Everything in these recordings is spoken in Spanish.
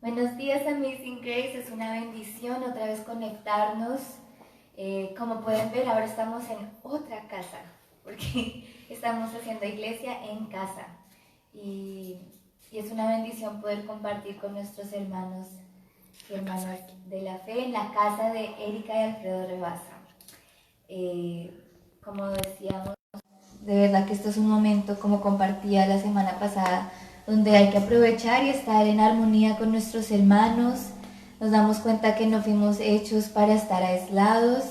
Buenos días, Amazing Grace. Es una bendición otra vez conectarnos. Como pueden ver, ahora estamos en otra casa, porque estamos haciendo iglesia en casa. Y es una bendición poder compartir con nuestros hermanos y hermanas de la fe en la casa de Erika y Alfredo Rebasa. Como decíamos, de verdad que esto es un momento, como compartía la semana pasada, donde hay que aprovechar y estar en armonía con nuestros hermanos. Nos damos cuenta que no fuimos hechos para estar aislados.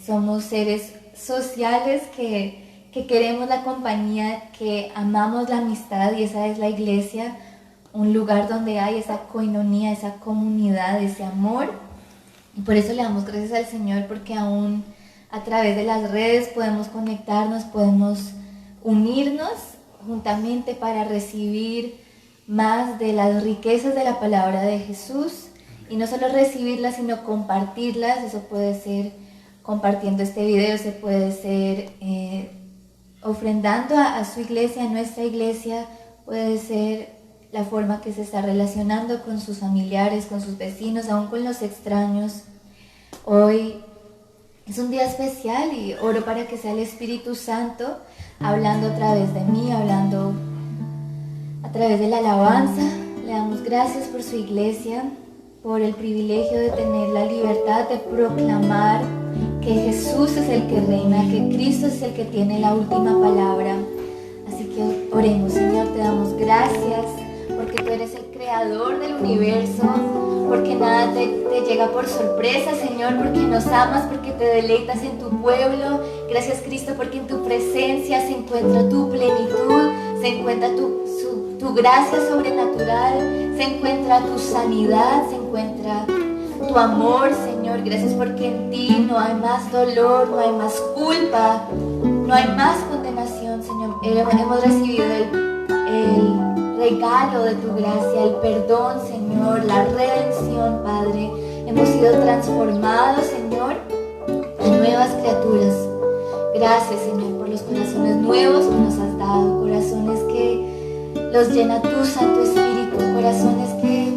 Somos seres sociales que queremos la compañía, que amamos la amistad, y esa es la iglesia, un lugar donde hay esa coinonía, esa comunidad, ese amor. Y por eso le damos gracias al Señor, porque aún a través de las redes podemos conectarnos, podemos unirnos juntamente para recibir más de las riquezas de la palabra de Jesús, y no solo recibirlas sino compartirlas. Eso puede ser compartiendo este video, se puede ser ofrendando a su iglesia, a nuestra iglesia, puede ser la forma que se está relacionando con sus familiares, con sus vecinos, aún con los extraños. Hoy es un día especial y oro para que sea el Espíritu Santo hablando a través de mí, hablando a través de la alabanza. Le damos gracias por su iglesia, por el privilegio de tener la libertad de proclamar que Jesús es el que reina, que Cristo es el que tiene la última palabra. Así que oremos. Señor, te damos gracias porque tú eres el creador del universo, porque nada te llega por sorpresa, Señor, porque nos amas, porque te deleitas en tu pueblo. Gracias, Cristo, porque en tu presencia se encuentra tu plenitud, se encuentra tu gracia sobrenatural, se encuentra tu sanidad, se encuentra tu amor, Señor. Gracias porque en ti no hay más dolor, no hay más culpa, no hay más condenación, Señor. Hemos recibido el regalo de tu gracia, el perdón, Señor, la redención, Padre. Hemos sido transformados, Señor, en nuevas criaturas. Gracias, Señor, por los corazones nuevos que nos has dado, corazones que los llena tu Santo Espíritu, corazones que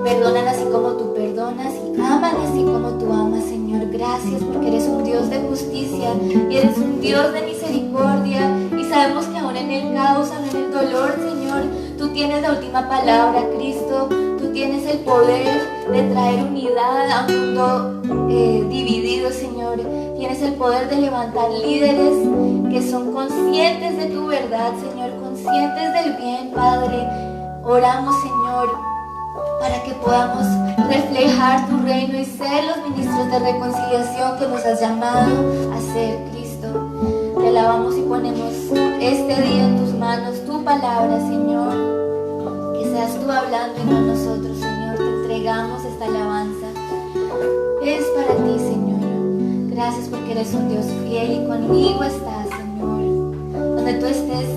perdonan así como tú perdonas y aman así como tú amas, Señor. Gracias porque eres un Dios de justicia y eres un Dios de misericordia, y sabemos que aún en el caos, aún en el dolor, Señor, tú tienes la última palabra, Cristo. Tú tienes el poder de traer unidad a un mundo dividido, Señor. Tienes el poder de levantar líderes que son conscientes de tu verdad, Señor, conscientes del bien, Padre. Oramos, Señor, para que podamos reflejar tu reino y ser los ministros de reconciliación que nos has llamado a ser, Cristo. Te alabamos y ponemos este día en tus manos, tu palabra, Señor. Que seas tú hablando y no nosotros, Señor. Te entregamos esta alabanza. Es para ti, Señor. Gracias porque eres un Dios fiel y conmigo estás, Señor. Donde tú estés,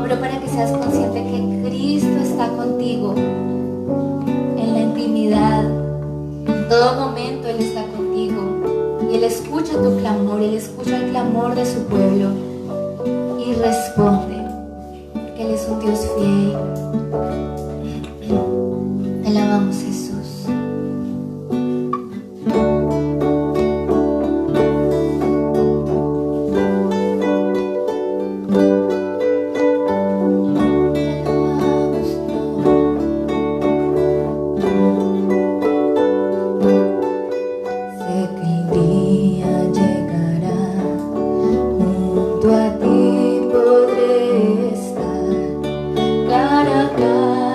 oro para que seas consciente que Cristo está contigo. En la intimidad, en todo momento Él está contigo, y Él escucha tu clamor, Él escucha el clamor de su pueblo y responde, porque Él es un Dios fiel. Te alabamos, Jesús. Cara a cara.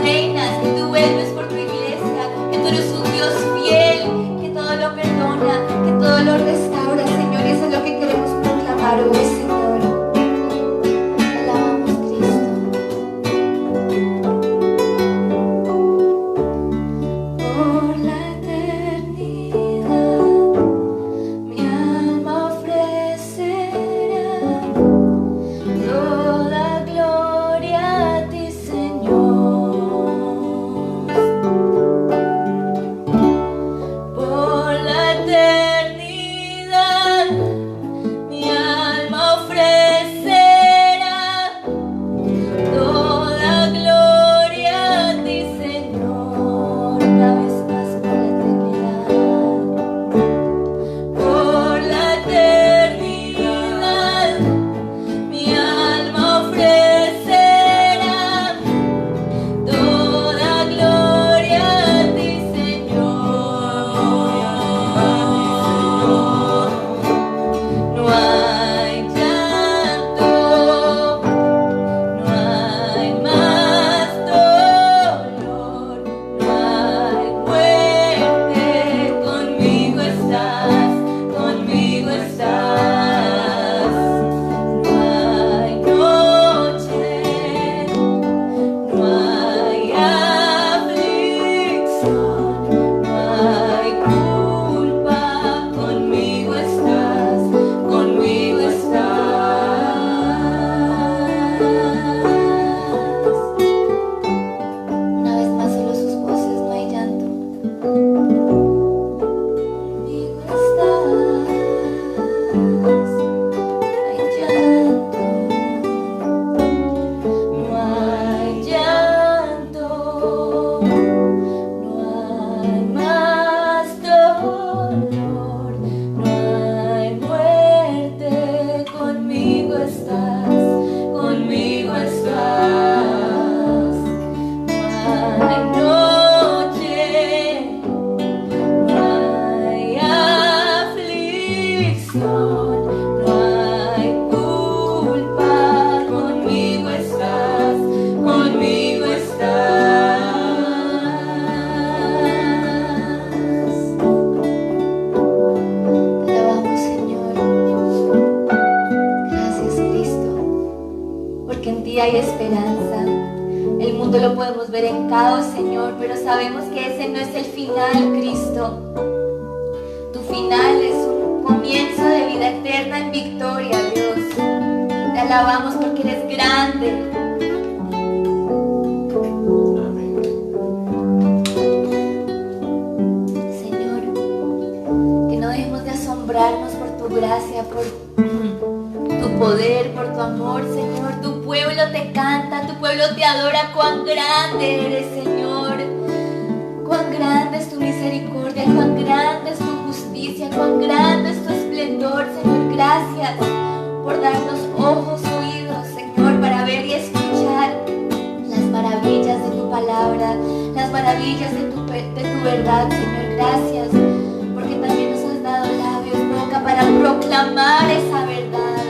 reinas, que tú vuelves por tu iglesia, que tú eres un Dios fiel, que todo lo perdona, que todo lo restaura, Señor. Y eso es lo que queremos proclamar hoy, Señor. Te alabamos, Cristo. Por la eternidad, mi alma ofrecerá toda gloria a ti, Señor. Por la eternidad, mi alma ofrecerá toda gloria a ti, Señor. Una vez más, por la eternidad, mi alma ofrecerá toda gloria a ti, Señor. No hay llanto, no hay más dolor, no hay muerte. Conmigo estás, conmigo estás. No hay noche, no hay aflicción, no hay culpa. Conmigo estás, conmigo estás. Una vez más, solo sus voces, no hay llanto. Conmigo estás, no hay llanto, no hay llanto, no hay más dolor, no hay muerte. Conmigo estás, conmigo estás. No hay noche, no hay aflicción, no hay culpa. Conmigo estás, conmigo estás. Te alabamos, Señor. Gracias, Cristo, porque en ti hay esperanza. El mundo lo podemos ver en caos, Señor, pero sabemos que ese no es el final, Cristo. Tu final es un comienzo de vida eterna en victoria, Dios. Te alabamos porque eres grande. Señor, que no dejemos de asombrarnos por tu gracia, por tu poder, por tu amor, Señor. Tu pueblo te canta, tu pueblo te adora. Cuán grande eres, Señor. Cuán grande es tu misericordia, cuán grande es tu justicia, cuán grande es tu esplendor, Señor. Gracias por darnos ojos, oídos, Señor, para ver y escuchar las maravillas de tu palabra, las maravillas de tu verdad, Señor. Gracias porque también nos has dado labios, boca, para proclamar esa verdad,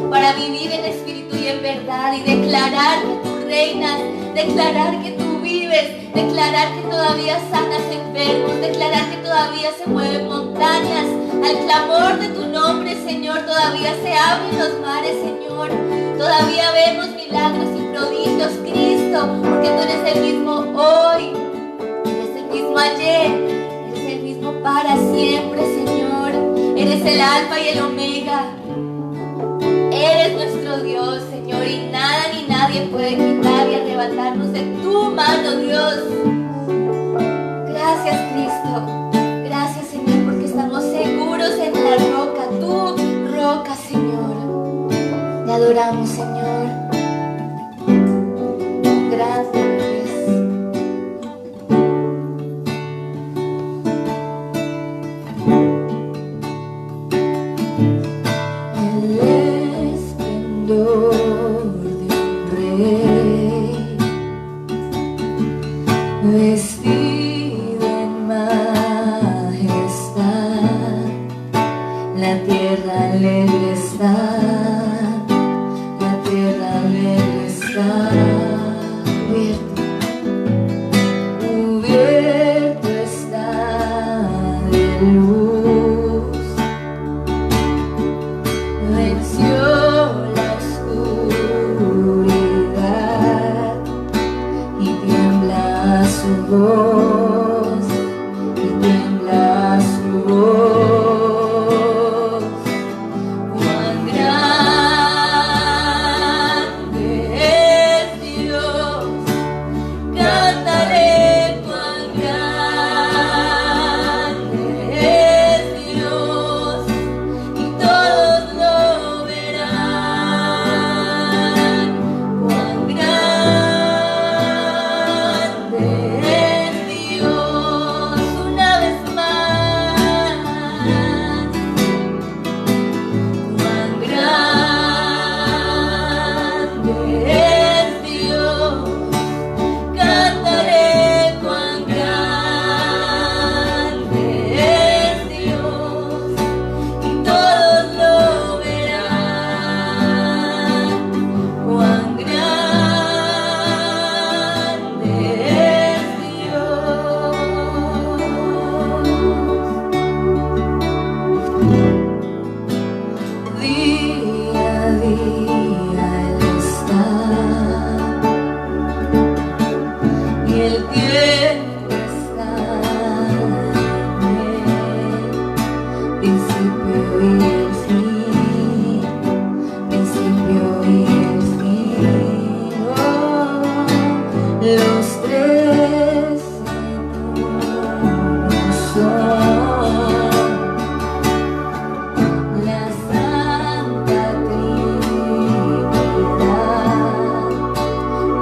para vivir en espíritu y en verdad y declarar que tú reinas, declarar que tú vives, declarar que todavía sanas enfermos, declarar que todavía se mueven montañas. Al clamor de tu nombre, Señor, todavía se abren los mares, Señor. Todavía vemos milagros y prodigios, Cristo, porque tú eres el mismo hoy, eres el mismo ayer, eres el mismo para siempre, Señor. Eres el alfa y el omega. Eres nuestro Dios, Señor, y nada ni nadie puede quitar y arrebatarnos de tu mano, Dios. Gracias, Cristo. Gracias, Señor, porque estamos seguros en la roca, tu roca, Señor. Te adoramos, Señor. Gracias. Vestido en majestad, la tierra alegre está, la tierra alegre está,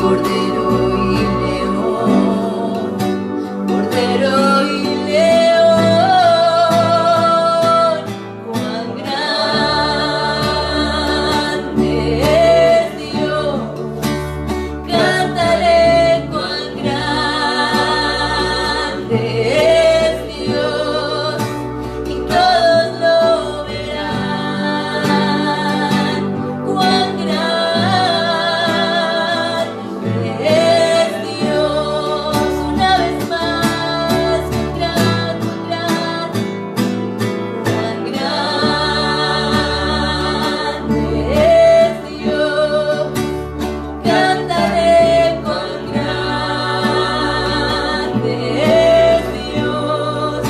Cordero y león, Cordero y león, cuán grande es Dios, cantaré cuán grande es Dios, y todos lo verán, cuán grande es Dios. Una vez más, cuán grande, cuán grande es Dios. Cantaré cuán grande es Dios,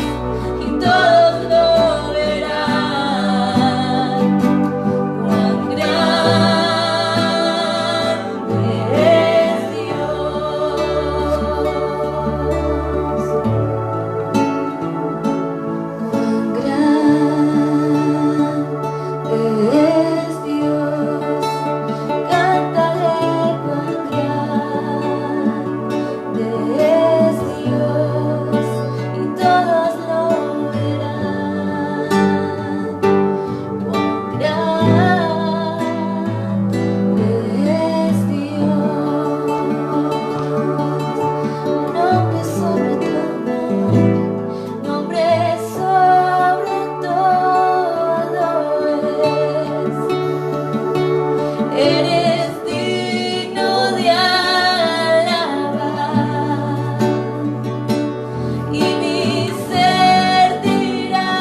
y todos lo verán, cuán grande es Dios. Cuán grande es Dios, cantaré cuán grande es Dios, y todos lo verán, cuán grande es Dios. Nombre sobre todo nombre sobre todo es. Eres digno de alabar, y mi ser dirá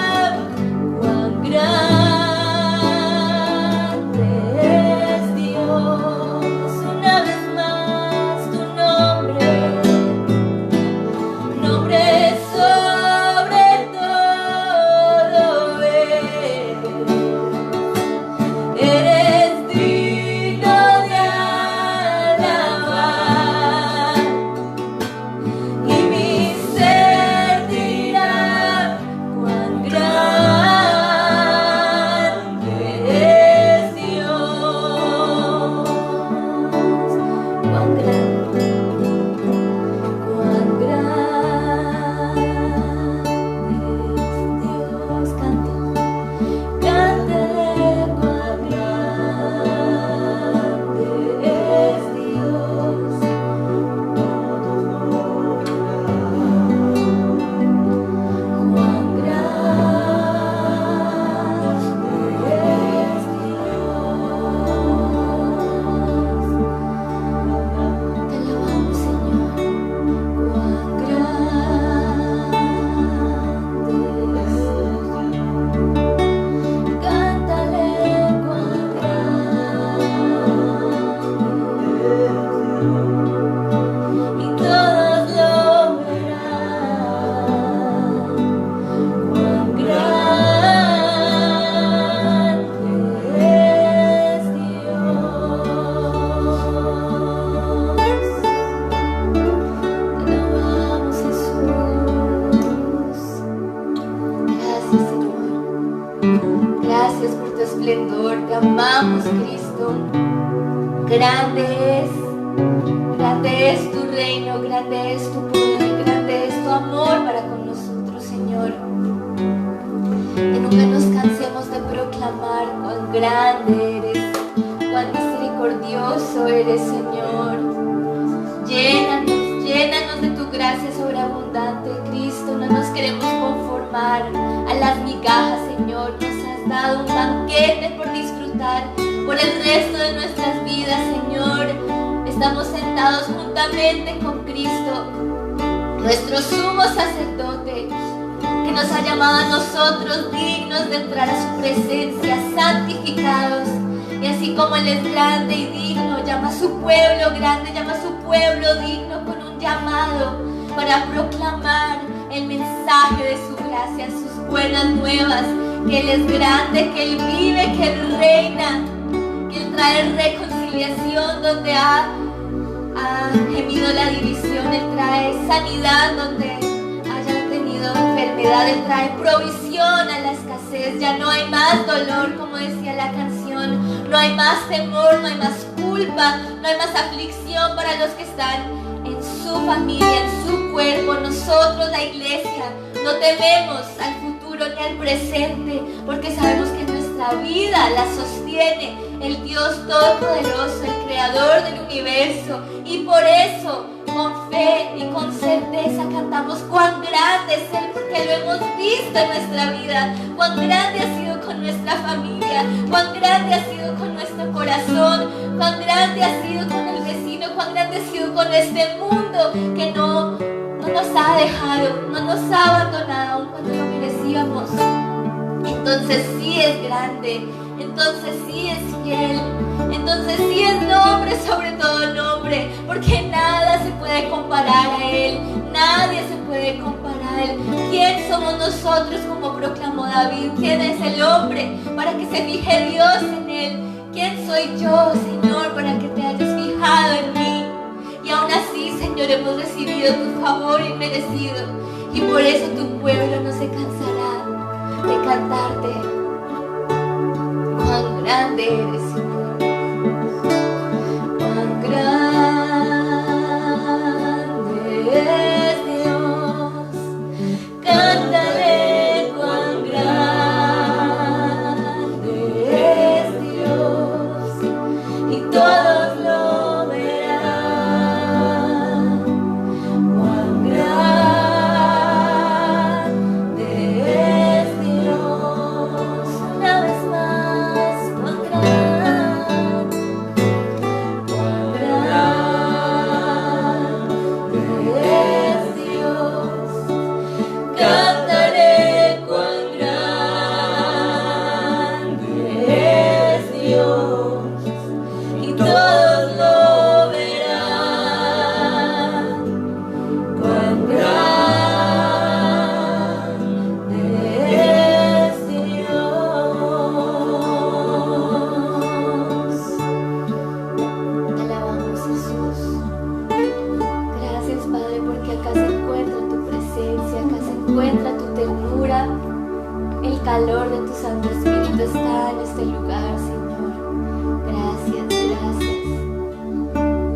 cuán grande es Dios. Una vez más tu nombre, nombre sobre todo es. Eres digno de alabar, y mi ser dirá cuán grande es Dios, cuán grande, cuán grande es Dios. Cantaré cuán grande es Dios, cuán grande es Dios. Te alabamos, Señor, cuán grande es Dios. Cántale cuán grande, y todos lo verán, cuán grande es Dios. Te alabamos, Jesús. Gracias, Señor. Gracias por tu esplendor. Te amamos, Cristo. Grande es tu reino, grande es tu poder, grande es tu amor para con nosotros, Señor. Que nunca nos cansemos de proclamar cuán grande eres, cuán misericordioso eres, Señor. Llénanos de tu gracia sobreabundante, Cristo. No nos queremos conformar a las migajas, Señor. Nos has dado un banquete por disfrutar por el resto de nuestras vidas, Señor. Estamos sentados juntamente con Cristo, nuestro sumo sacerdote, que nos ha llamado a nosotros dignos de entrar a su presencia, santificados. Y así como Él es grande y digno, llama a su pueblo grande, llama a su pueblo digno con un llamado para proclamar el mensaje de su gracia, sus buenas nuevas, que Él es grande, que Él vive, que Él reina, que Él trae reconciliación donde ha gemido la división, Él trae sanidad donde haya tenido enfermedad, Él trae provisión a la escasez. Ya no hay más dolor, como decía la canción, No hay más temor, no hay más culpa, no hay más aflicción para los que están en su familia, en su cuerpo. Nosotros, la iglesia, no tememos al futuro ni al presente, porque sabemos que nuestra vida la sostiene el Dios Todopoderoso, el Creador del universo. Y por eso, con fe y con certeza, cantamos cuán grande es Él, porque lo hemos visto en nuestra vida, cuán grande ha sido con nuestra familia, cuán grande ha sido con nuestro corazón, cuán grande ha sido con el vecino, cuán grande ha sido con este mundo que no nos ha dejado, no nos ha abandonado aun cuando lo merecíamos. Entonces sí es grande, entonces sí es fiel, entonces sí es nombre sobre todo nombre, porque nada se puede comparar a Él, nadie se puede comparar a Él. ¿Quién somos nosotros, como proclamó David? ¿Quién es el hombre para que se fije Dios en él? ¿Quién soy yo, Señor, para que te hayas fijado en mí? Y aún así, Señor, hemos recibido tu favor inmerecido, y por eso tu pueblo no se cansará de cantarte. Cuán grande eres, Señor, cuán grande es Dios. Cantaré cuán grande es Dios, y todos lo verán. Cuán grande es Dios. Una vez más, cuán grande es Dios. Cantaré cuán grande es Dios, y todos lo verán. Cuán grande es Dios. Te alabamos, Jesús. Gracias, Padre, porque acá se encuentra tu presencia, acá se encuentra tu ternura. El calor de tu Santo Espíritu está en este lugar, Señor. Gracias, gracias.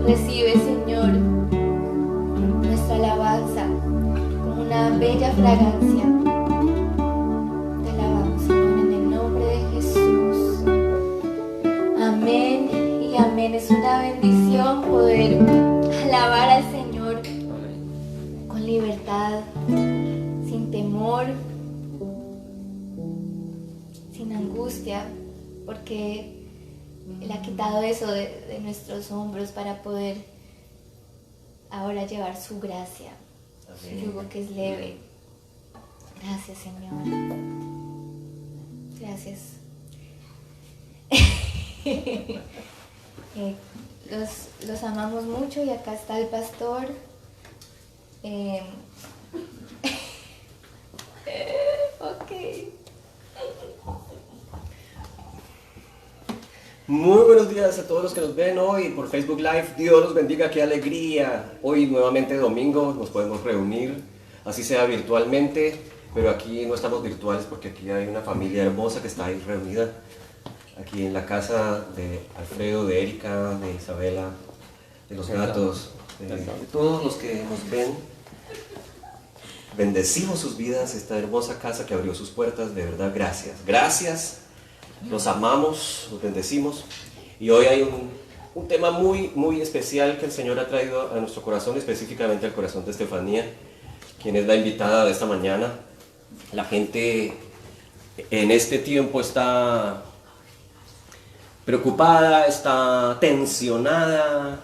Recibe, Señor, nuestra alabanza como una bella fragancia. Te alabamos, Señor, en el nombre de Jesús. Amén y amén. Es una bendición poder alabar al Señor con libertad, sin temor, sin angustia, porque Él ha quitado eso de nuestros hombros para poder ahora llevar su gracia, su yugo que es leve. Gracias, Señor. Gracias. Los amamos mucho, y acá está el pastor. Ok. Muy buenos días a todos los que nos ven hoy por Facebook Live. Dios los bendiga, qué alegría. Hoy nuevamente domingo nos podemos reunir, así sea virtualmente, pero aquí no estamos virtuales porque aquí hay una familia hermosa que está ahí reunida, aquí en la casa de Alfredo, de Erika, de Isabela, de los gatos, de todos los que nos ven. Bendecimos sus vidas, esta hermosa casa que abrió sus puertas. De verdad, gracias. Gracias, los amamos, los bendecimos. Y hoy hay un tema muy, muy especial que el Señor ha traído a nuestro corazón, específicamente al corazón de Estefanía, quien es la invitada de esta mañana. La gente en este tiempo está preocupada, está tensionada.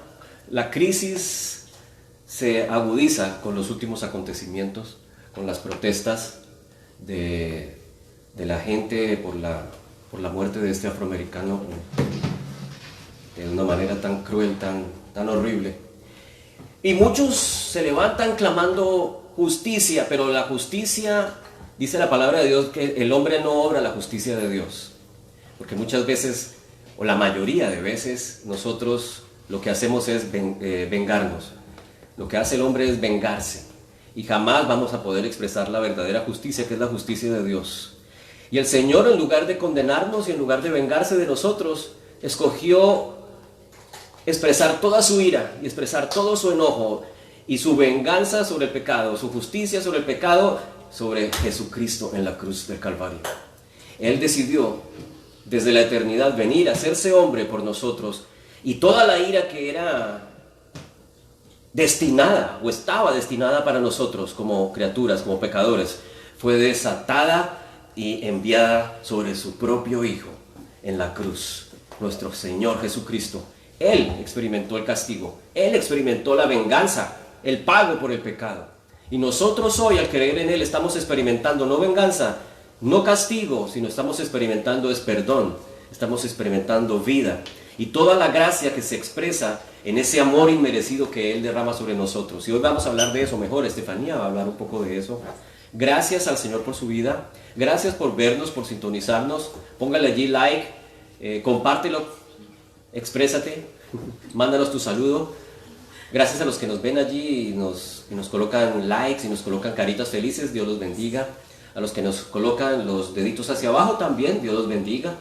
La crisis se agudiza con los últimos acontecimientos, con las protestas de la gente por la muerte de este afroamericano de una manera tan cruel, tan horrible. Y muchos se levantan clamando justicia, pero la justicia, dice la palabra de Dios, que el hombre no obra la justicia de Dios. Porque muchas veces, o la mayoría de veces, nosotros lo que hacemos es vengarnos. Lo que hace el hombre es vengarse. Y jamás vamos a poder expresar la verdadera justicia, que es la justicia de Dios. Y el Señor, en lugar de condenarnos y en lugar de vengarse de nosotros, escogió expresar toda su ira y expresar todo su enojo y su venganza sobre el pecado, su justicia sobre el pecado, sobre Jesucristo en la cruz del Calvario. Él decidió desde la eternidad venir a hacerse hombre por nosotros, y toda la ira que era destinada o estaba destinada para nosotros como criaturas, como pecadores, fue desatada y enviada sobre su propio Hijo en la cruz, nuestro Señor Jesucristo. Él experimentó el castigo, Él experimentó la venganza, el pago por el pecado. Y nosotros hoy, al creer en Él, estamos experimentando no venganza, no castigo, sino estamos experimentando es perdón, estamos experimentando vida y toda la gracia que se expresa en ese amor inmerecido que Él derrama sobre nosotros. Y hoy vamos a hablar de eso mejor. Estefanía va a hablar un poco de eso. Gracias al Señor por su vida, gracias por vernos, por sintonizarnos. Póngale allí like, compártelo, exprésate, mándanos tu saludo. Gracias a los que nos ven allí y nos colocan likes y nos colocan caritas felices, Dios los bendiga. A los que nos colocan los deditos hacia abajo también, Dios los bendiga.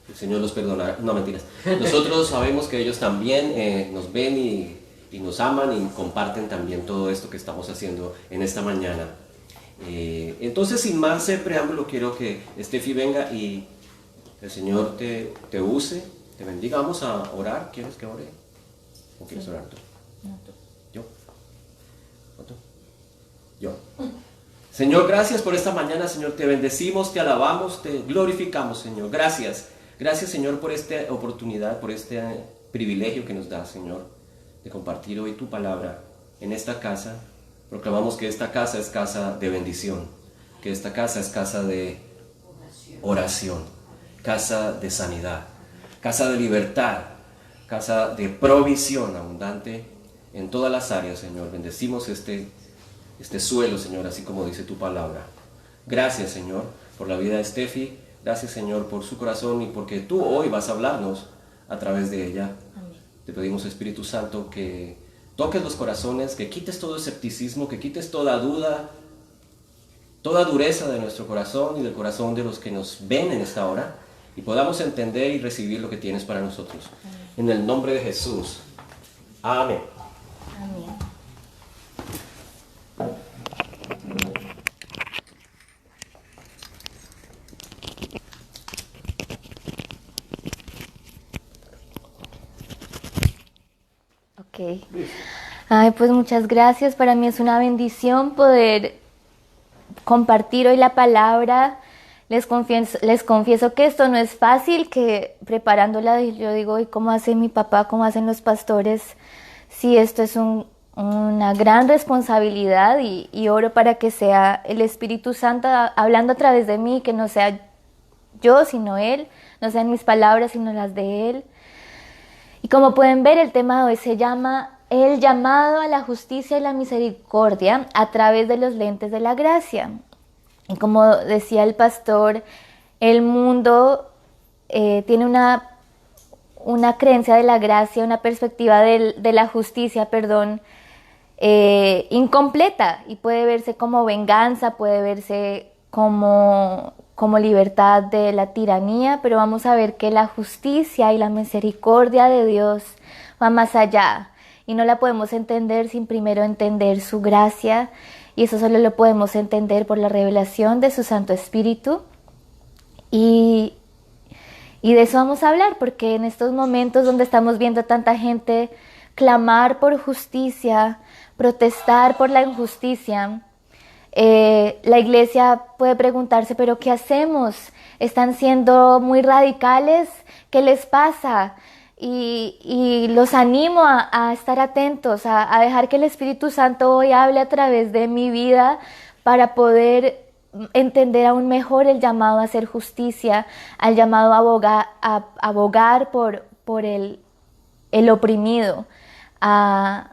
El Señor los perdonará. No, mentiras. Nosotros sabemos que ellos también nos ven y nos aman y comparten también todo esto que estamos haciendo en esta mañana. Entonces, sin más preámbulo, quiero que Estefi venga y el Señor te use, te bendiga. Vamos a orar. ¿Quieres que ore? ¿O quieres orar tú? No, tú. ¿Yo? ¿O tú? Yo. Señor, gracias por esta mañana, Señor, te bendecimos, te alabamos, te glorificamos, Señor. Gracias, gracias, Señor, por esta oportunidad, por este privilegio que nos da, Señor, de compartir hoy tu palabra en esta casa. Proclamamos que esta casa es casa de bendición, que esta casa es casa de oración, casa de sanidad, casa de libertad, casa de provisión abundante en todas las áreas, Señor. Bendecimos este suelo, Señor, así como dice tu palabra. Gracias, Señor, por la vida de Estefi. Gracias, Señor, por su corazón y porque tú hoy vas a hablarnos a través de ella. Amén. Te pedimos, Espíritu Santo, que toques los corazones, que quites todo escepticismo, que quites toda duda, toda dureza de nuestro corazón y del corazón de los que nos ven en esta hora, y podamos entender y recibir lo que tienes para nosotros. Amén. En el nombre de Jesús. Amén. Amén. Ok. Ay, pues muchas gracias. Para mí es una bendición poder compartir hoy la palabra. Les confieso que esto no es fácil, que preparándola yo digo, ¿y cómo hace mi papá? ¿Cómo hacen los pastores? Sí, esto es una gran responsabilidad y oro para que sea el Espíritu Santo hablando a través de mí, que no sea yo, sino Él, no sean mis palabras, sino las de Él. Y como pueden ver, el tema de hoy se llama El llamado a la justicia y la misericordia a través de los lentes de la gracia. Y como decía el pastor, el mundo tiene una creencia de la gracia, una perspectiva de la justicia, incompleta, y puede verse como venganza, puede verse como libertad de la tiranía, pero vamos a ver que la justicia y la misericordia de Dios va más allá y no la podemos entender sin primero entender su gracia, y eso solo lo podemos entender por la revelación de su Santo Espíritu. Y de eso vamos a hablar, porque en estos momentos donde estamos viendo tanta gente clamar por justicia, protestar por la injusticia, la iglesia puede preguntarse, ¿pero qué hacemos? ¿Están siendo muy radicales? ¿Qué les pasa? Y los animo a estar atentos, a dejar que el Espíritu Santo hoy hable a través de mi vida para poder entender aún mejor el llamado a hacer justicia, al llamado a abogar por el oprimido, a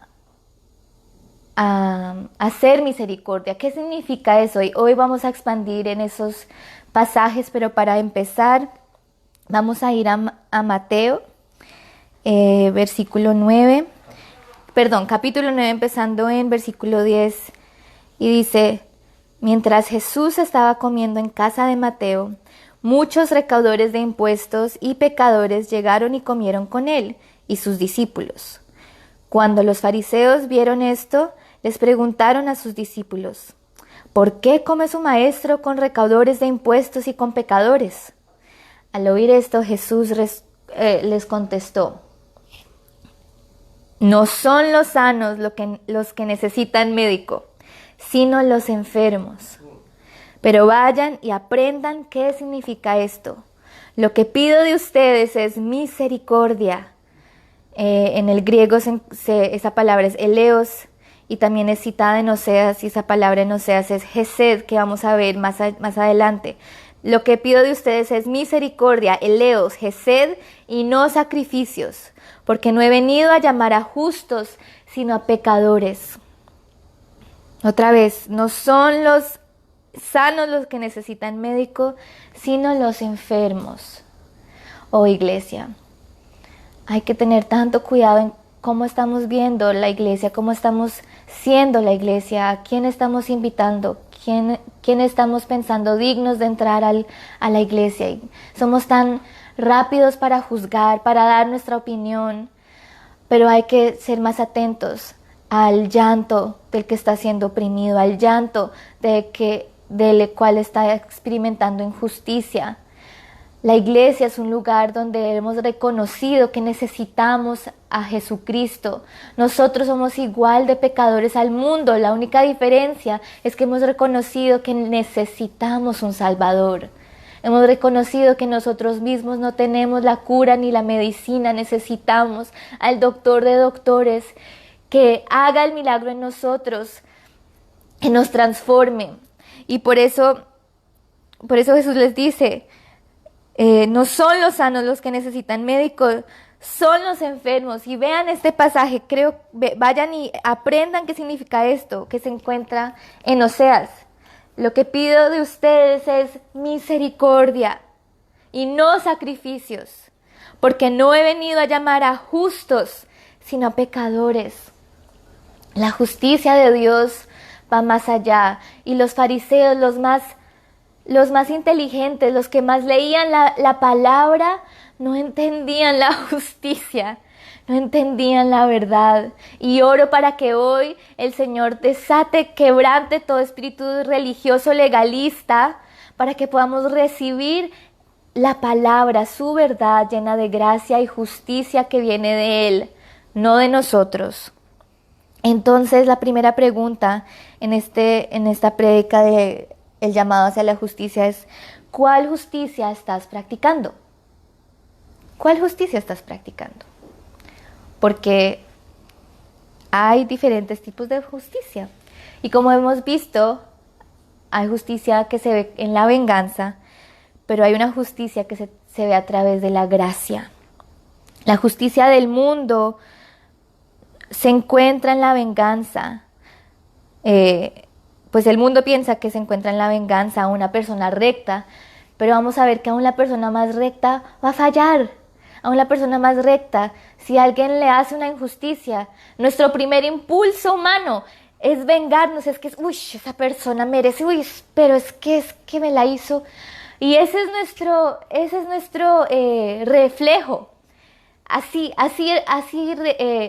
hacer misericordia. ¿Qué significa eso? Y hoy vamos a expandir en esos pasajes, pero para empezar vamos a ir a Mateo, capítulo 9, empezando en versículo 10, y dice: Mientras Jesús estaba comiendo en casa de Mateo, muchos recaudadores de impuestos y pecadores llegaron y comieron con él y sus discípulos. Cuando los fariseos vieron esto, les preguntaron a sus discípulos: ¿por qué come su maestro con recaudadores de impuestos y con pecadores? Al oír esto, Jesús les contestó: no son los sanos los que necesitan médico, sino los enfermos. Pero vayan y aprendan qué significa esto. Lo que pido de ustedes es misericordia. En el griego esa palabra es eleos, y también es citada en Oseas, y esa palabra en Oseas es hesed, que vamos a ver más adelante. Lo que pido de ustedes es misericordia, eleos, hesed, y no sacrificios, porque no he venido a llamar a justos, sino a pecadores. Otra vez, no son los sanos los que necesitan médico, sino los enfermos. Oh, iglesia, hay que tener tanto cuidado en cómo estamos viendo la iglesia, cómo estamos siendo la iglesia, a quién estamos invitando, quién estamos pensando dignos de entrar a la iglesia. Y somos tan rápidos para juzgar, para dar nuestra opinión, pero hay que ser más atentos al llanto del que está siendo oprimido, al llanto del cual está experimentando injusticia. La iglesia es un lugar donde hemos reconocido que necesitamos a Jesucristo. Nosotros somos igual de pecadores al mundo. La única diferencia es que hemos reconocido que necesitamos un Salvador. Hemos reconocido que nosotros mismos no tenemos la cura ni la medicina. Necesitamos al doctor de doctores que haga el milagro en nosotros, que nos transforme. Y por eso Jesús les dice: no son los sanos los que necesitan médico, son los enfermos. Y vean este pasaje, vayan y aprendan qué significa esto, que se encuentra en Oseas. Lo que pido de ustedes es misericordia y no sacrificios, porque no he venido a llamar a justos, sino a pecadores. La justicia de Dios va más allá, y los fariseos, los más inteligentes, los que más leían la palabra, no entendían la justicia, no entendían la verdad. Y oro para que hoy el Señor desate, quebrante todo espíritu religioso legalista, para que podamos recibir la palabra, su verdad llena de gracia y justicia que viene de Él, no de nosotros. Entonces, la primera pregunta en esta prédica de el llamado hacia la justicia es: ¿cuál justicia estás practicando? ¿Cuál justicia estás practicando? Porque hay diferentes tipos de justicia. Y como hemos visto, hay justicia que se ve en la venganza, pero hay una justicia que se ve a través de la gracia. La justicia del mundo se encuentra en la venganza. Pues el mundo piensa que se encuentra en la venganza a una persona recta, pero vamos a ver que aún la persona más recta va a fallar. Aún la persona más recta, si alguien le hace una injusticia, nuestro primer impulso humano es vengarnos. Es que, esa persona merece, pero es que me la hizo. Y ese es nuestro reflejo. Así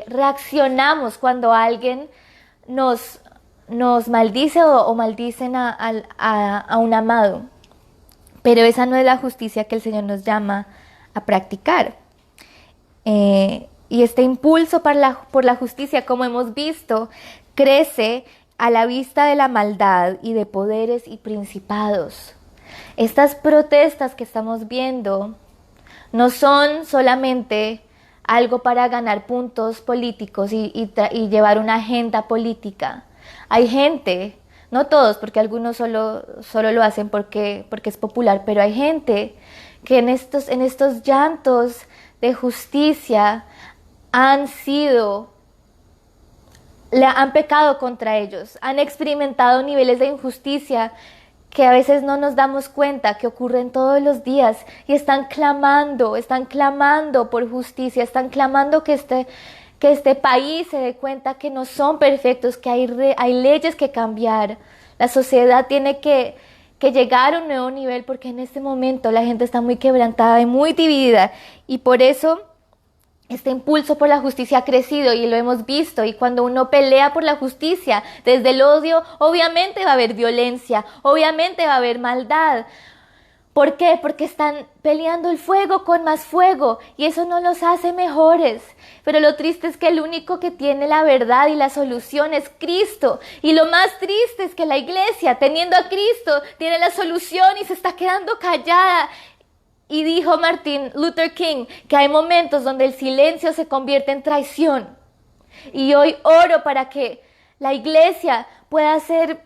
reaccionamos cuando alguien nos maldice o maldicen a un amado. Pero esa no es la justicia que el Señor nos llama a practicar. Y este impulso por la justicia, como hemos visto, crece a la vista de la maldad y de poderes y principados. Estas protestas que estamos viendo no son solamente algo para ganar puntos políticos y llevar una agenda política. Hay gente, no todos, porque algunos solo lo hacen porque es popular, pero hay gente que en estos llantos de justicia han pecado contra ellos, han experimentado niveles de injusticia que a veces no nos damos cuenta que ocurren todos los días, y están clamando por justicia, están clamando que este país se dé cuenta que no son perfectos, que hay leyes que cambiar. La sociedad tiene que que llegar a un nuevo nivel, porque en este momento la gente está muy quebrantada y muy dividida, y por eso este impulso por la justicia ha crecido y lo hemos visto. Y cuando uno pelea por la justicia desde el odio, obviamente va a haber violencia, obviamente va a haber maldad. ¿Por qué? Porque están peleando el fuego con más fuego y eso no los hace mejores. Pero lo triste es que el único que tiene la verdad y la solución es Cristo. Y lo más triste es que la iglesia, teniendo a Cristo, tiene la solución y se está quedando callada. Y dijo Martin Luther King que hay momentos donde el silencio se convierte en traición. Y hoy oro para que la iglesia pueda ser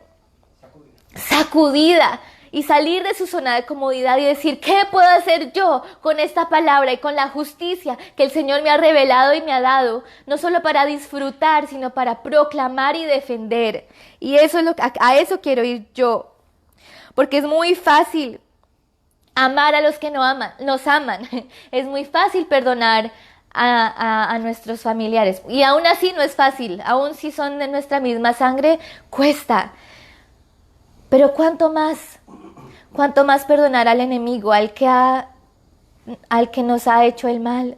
sacudida y salir de su zona de comodidad y decir, ¿qué puedo hacer yo con esta palabra y con la justicia que el Señor me ha revelado y me ha dado? No solo para disfrutar, sino para proclamar y defender. Y eso es a eso quiero ir yo. Porque es muy fácil amar a los que nos aman. Es muy fácil perdonar a nuestros familiares. Y aún así no es fácil. Aún si son de nuestra misma sangre, cuesta. Pero ¿cuánto más perdonar al enemigo, al que nos ha hecho el mal?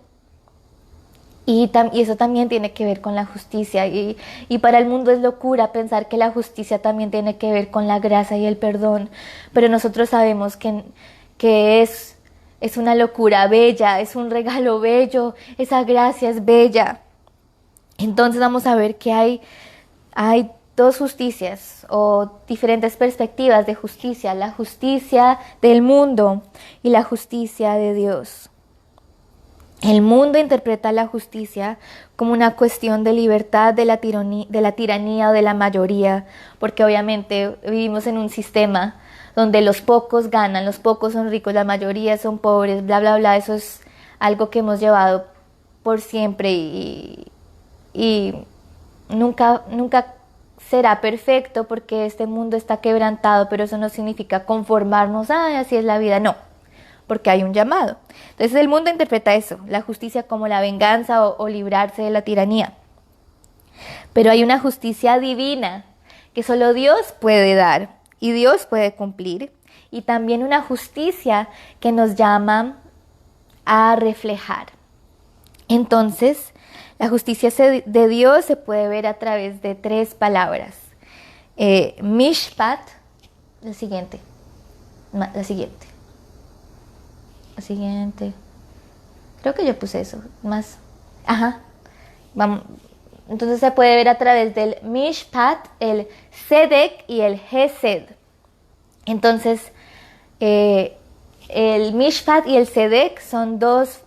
Y eso también tiene que ver con la justicia. Y para el mundo es locura pensar que la justicia también tiene que ver con la gracia y el perdón. Pero nosotros sabemos que es una locura bella, es un regalo bello, esa gracia es bella. Entonces vamos a ver que hay dos justicias o diferentes perspectivas de justicia, la justicia del mundo y la justicia de Dios. El mundo interpreta la justicia como una cuestión de libertad de la tiranía o de la mayoría, porque obviamente vivimos en un sistema donde los pocos ganan, los pocos son ricos, la mayoría son pobres, bla, bla, bla. Eso es algo que hemos llevado por siempre y nunca será perfecto porque este mundo está quebrantado, pero eso no significa conformarnos, así es la vida, no, porque hay un llamado. Entonces el mundo interpreta eso, la justicia como la venganza o librarse de la tiranía. Pero hay una justicia divina que solo Dios puede dar y Dios puede cumplir, y también una justicia que nos llama a reflejar. Entonces, la justicia de Dios se puede ver a través de tres palabras. Mishpat, la siguiente. Creo que yo puse eso. Vamos. Entonces se puede ver a través del Mishpat, el Sedek y el Hesed. Entonces, el Mishpat y el Sedek son dos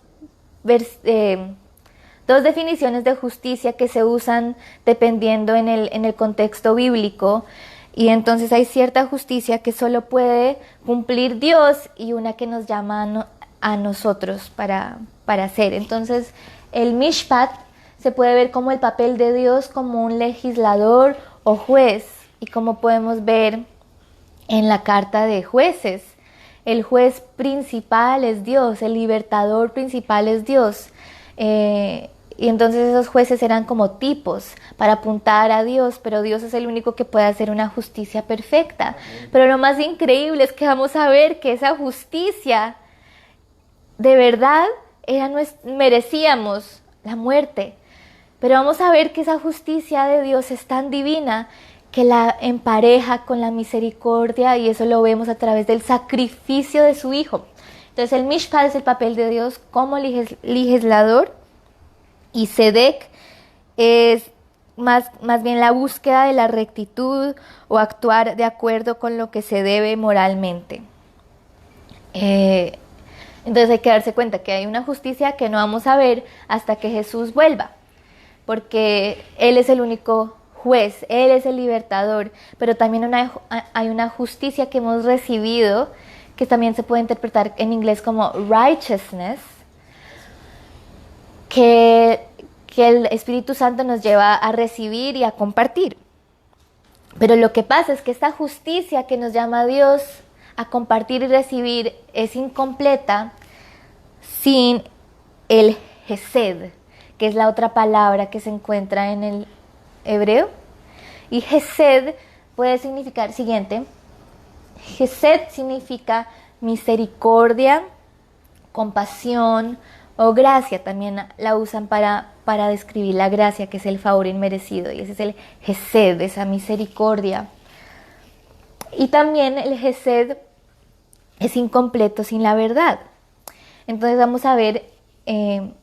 definiciones de justicia que se usan dependiendo en el contexto bíblico. Y entonces hay cierta justicia que solo puede cumplir Dios y una que nos llama a nosotros para hacer. Entonces el Mishpat se puede ver como el papel de Dios como un legislador o juez. Y como podemos ver en la carta de Jueces, el juez principal es Dios, el libertador principal es Dios. Y entonces esos jueces eran como tipos para apuntar a Dios, pero Dios es el único que puede hacer una justicia perfecta. Pero lo más increíble es que vamos a ver que esa justicia de verdad merecíamos la muerte. Pero vamos a ver que esa justicia de Dios es tan divina que la empareja con la misericordia, y eso lo vemos a través del sacrificio de su Hijo. Entonces el Mishpat es el papel de Dios como legislador, y Sedek es más bien la búsqueda de la rectitud o actuar de acuerdo con lo que se debe moralmente. Entonces hay que darse cuenta que hay una justicia que no vamos a ver hasta que Jesús vuelva, porque Él es el único juez, Él es el libertador, pero también hay una justicia que hemos recibido que también se puede interpretar en inglés como righteousness, que el Espíritu Santo nos lleva a recibir y a compartir. Pero lo que pasa es que esta justicia que nos llama a Dios a compartir y recibir es incompleta sin el Hesed, que es la otra palabra que se encuentra en el hebreo. Y Hesed puede significar Gesed significa misericordia, compasión o gracia. También la usan para describir la gracia, que es el favor inmerecido. Y ese es el Gesed, esa misericordia. Y también el Gesed es incompleto sin la verdad. Entonces vamos a ver en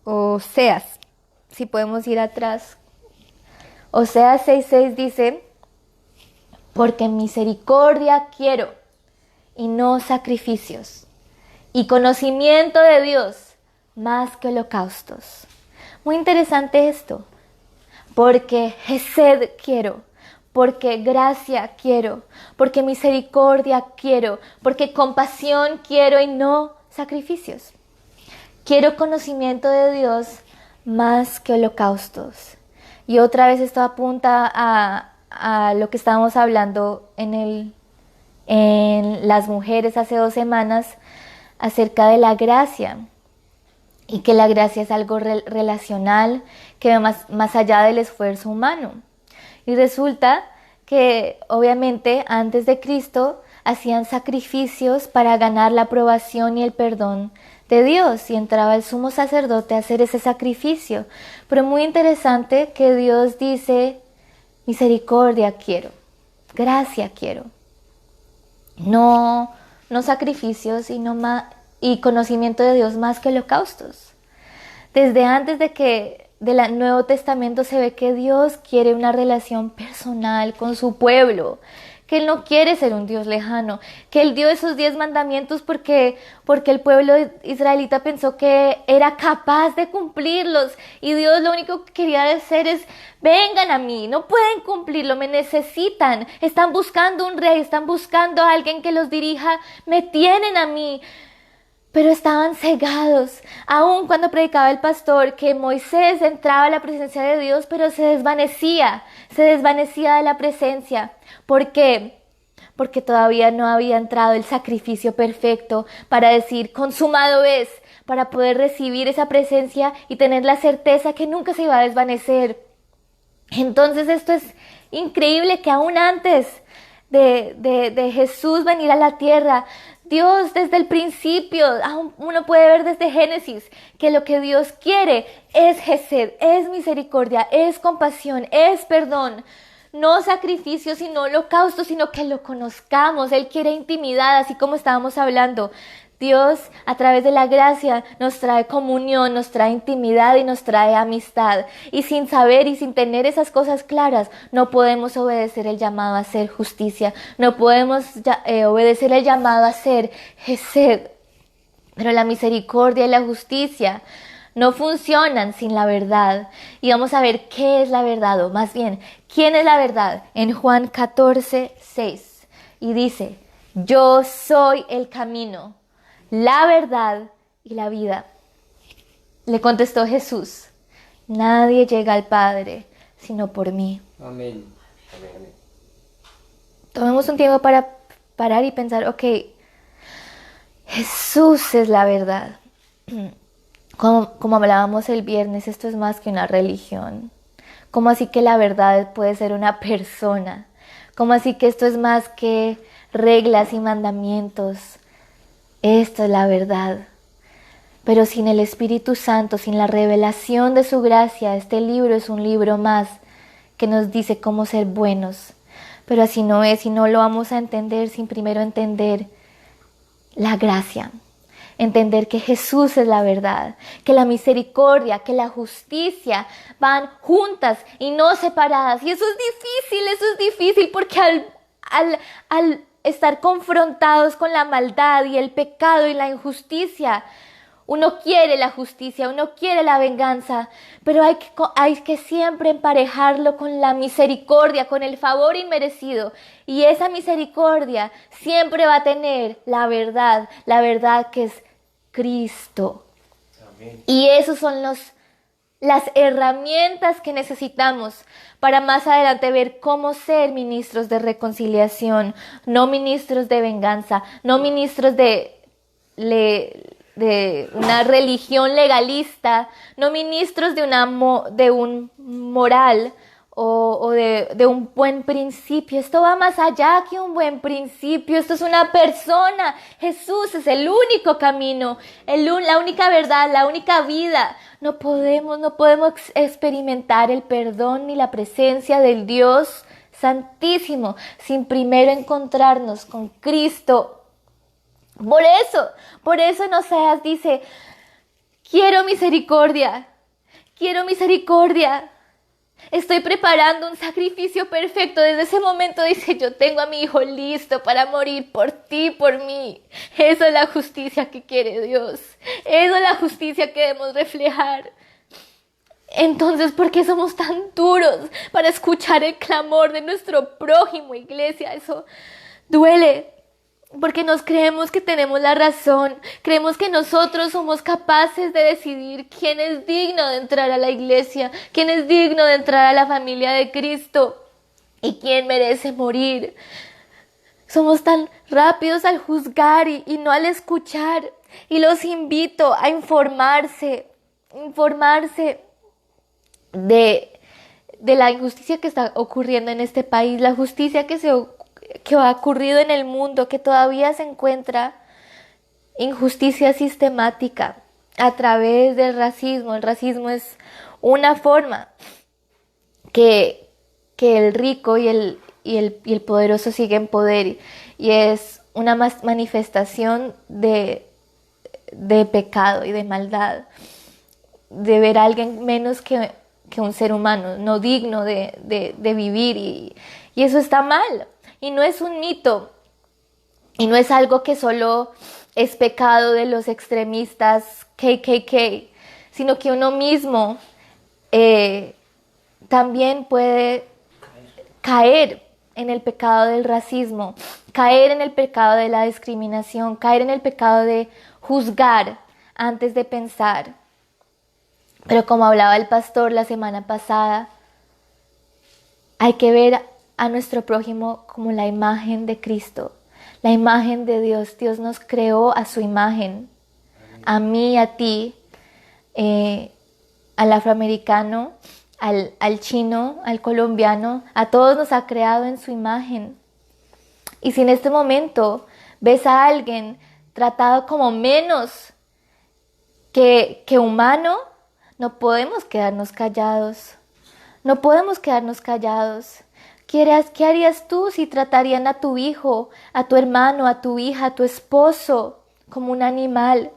Oseas, si podemos ir atrás. Oseas 6:6 dice: porque misericordia quiero y no sacrificios, y conocimiento de Dios más que holocaustos. Muy interesante esto, porque Gesed quiero, porque gracia quiero, porque misericordia quiero, porque compasión quiero y no sacrificios. Quiero conocimiento de Dios más que holocaustos. Y otra vez esto apunta a lo que estábamos hablando en las mujeres hace 2 semanas acerca de la gracia. Y que la gracia es algo relacional que va más allá del esfuerzo humano. Y resulta que obviamente antes de Cristo hacían sacrificios para ganar la aprobación y el perdón de Dios, y entraba el sumo sacerdote a hacer ese sacrificio. Pero muy interesante que Dios dice: misericordia quiero, gracia quiero, no sacrificios y conocimiento de Dios más que holocaustos. Desde antes del Nuevo Testamento se ve que Dios quiere una relación personal con su pueblo, que Él no quiere ser un Dios lejano, que Él dio esos 10 mandamientos porque el pueblo israelita pensó que era capaz de cumplirlos, y Dios lo único que quería hacer es: vengan a mí, no pueden cumplirlo, me necesitan, están buscando un rey, están buscando a alguien que los dirija, me tienen a mí. Pero estaban cegados. Aun cuando predicaba el pastor que Moisés entraba a la presencia de Dios, pero se desvanecía de la presencia. ¿Por qué? Porque todavía no había entrado el sacrificio perfecto para decir: consumado es, para poder recibir esa presencia y tener la certeza que nunca se iba a desvanecer. Entonces esto es increíble, que aún antes de Jesús venir a la tierra, Dios desde el principio, uno puede ver desde Génesis, que lo que Dios quiere es Gesed, es misericordia, es compasión, es perdón. No sacrificio, sino holocausto, sino que lo conozcamos. Él quiere intimidad, así como estábamos hablando. Dios, a través de la gracia, nos trae comunión, nos trae intimidad y nos trae amistad. Y sin saber y sin tener esas cosas claras, no podemos obedecer el llamado a hacer justicia. No podemos obedecer el llamado a hacer Gesed. Pero la misericordia y la justicia no funcionan sin la verdad. Y vamos a ver qué es la verdad, o más bien, ¿quién es la verdad? En Juan 14:6. Y dice: yo soy el camino, la verdad y la vida. Le contestó Jesús: nadie llega al Padre sino por mí. Amén. Tomemos un tiempo para parar y pensar: ok, Jesús es la verdad. Como hablábamos el viernes, esto es más que una religión. ¿Cómo así que la verdad puede ser una persona? ¿Cómo así que esto es más que reglas y mandamientos? Esto es la verdad. Pero sin el Espíritu Santo, sin la revelación de su gracia, este libro es un libro más que nos dice cómo ser buenos. Pero así no es, y no lo vamos a entender sin primero entender la gracia. Entender que Jesús es la verdad, que la misericordia, que la justicia van juntas y no separadas. Y eso es difícil porque al estar confrontados con la maldad y el pecado y la injusticia, uno quiere la justicia, uno quiere la venganza, pero hay que siempre emparejarlo con la misericordia, con el favor inmerecido. Y esa misericordia siempre va a tener la verdad que es Cristo. Amén. Y esos son las herramientas que necesitamos para más adelante ver cómo ser ministros de reconciliación, no ministros de venganza, no ministros de una religión legalista, no ministros de un moral de un buen principio. Esto va más allá que un buen principio. Esto es una persona. Jesús es el único camino, la única verdad, la única vida. No podemos experimentar el perdón ni la presencia del Dios Santísimo sin primero encontrarnos con Cristo. Por eso en Oseas dice, quiero misericordia, quiero misericordia. Estoy preparando un sacrificio perfecto. Desde ese momento dice, yo tengo a mi hijo listo para morir por ti, por mí. Esa es la justicia que quiere Dios. Esa es la justicia que debemos reflejar. Entonces, ¿por qué somos tan duros para escuchar el clamor de nuestro prójimo, iglesia? Eso duele. Porque nos creemos que tenemos la razón, creemos que nosotros somos capaces de decidir quién es digno de entrar a la iglesia, quién es digno de entrar a la familia de Cristo y quién merece morir. Somos tan rápidos al juzgar y no al escuchar. Y los invito a informarse de la injusticia que está ocurriendo en este país, la justicia que ha ocurrido en el mundo, que todavía se encuentra injusticia sistemática a través del racismo. El racismo es una forma que el rico y el poderoso siguen poder, y es una manifestación de pecado y de maldad, de ver a alguien menos que un ser humano, no digno de vivir, y eso está mal. Y no es un mito, y no es algo que solo es pecado de los extremistas KKK, sino que uno mismo también puede caer en el pecado del racismo, caer en el pecado de la discriminación, caer en el pecado de juzgar antes de pensar. Pero como hablaba el pastor la semana pasada, hay que ver a nuestro prójimo como la imagen de Cristo, la imagen de Dios. Dios nos creó a su imagen, a mí, a ti, al afroamericano, al chino, al colombiano, a todos nos ha creado en su imagen. Y si en este momento ves a alguien tratado como menos que humano, no podemos quedarnos callados. No podemos quedarnos callados. ¿Qué harías tú si tratarían a tu hijo, a tu hermano, a tu hija, a tu esposo como un animal?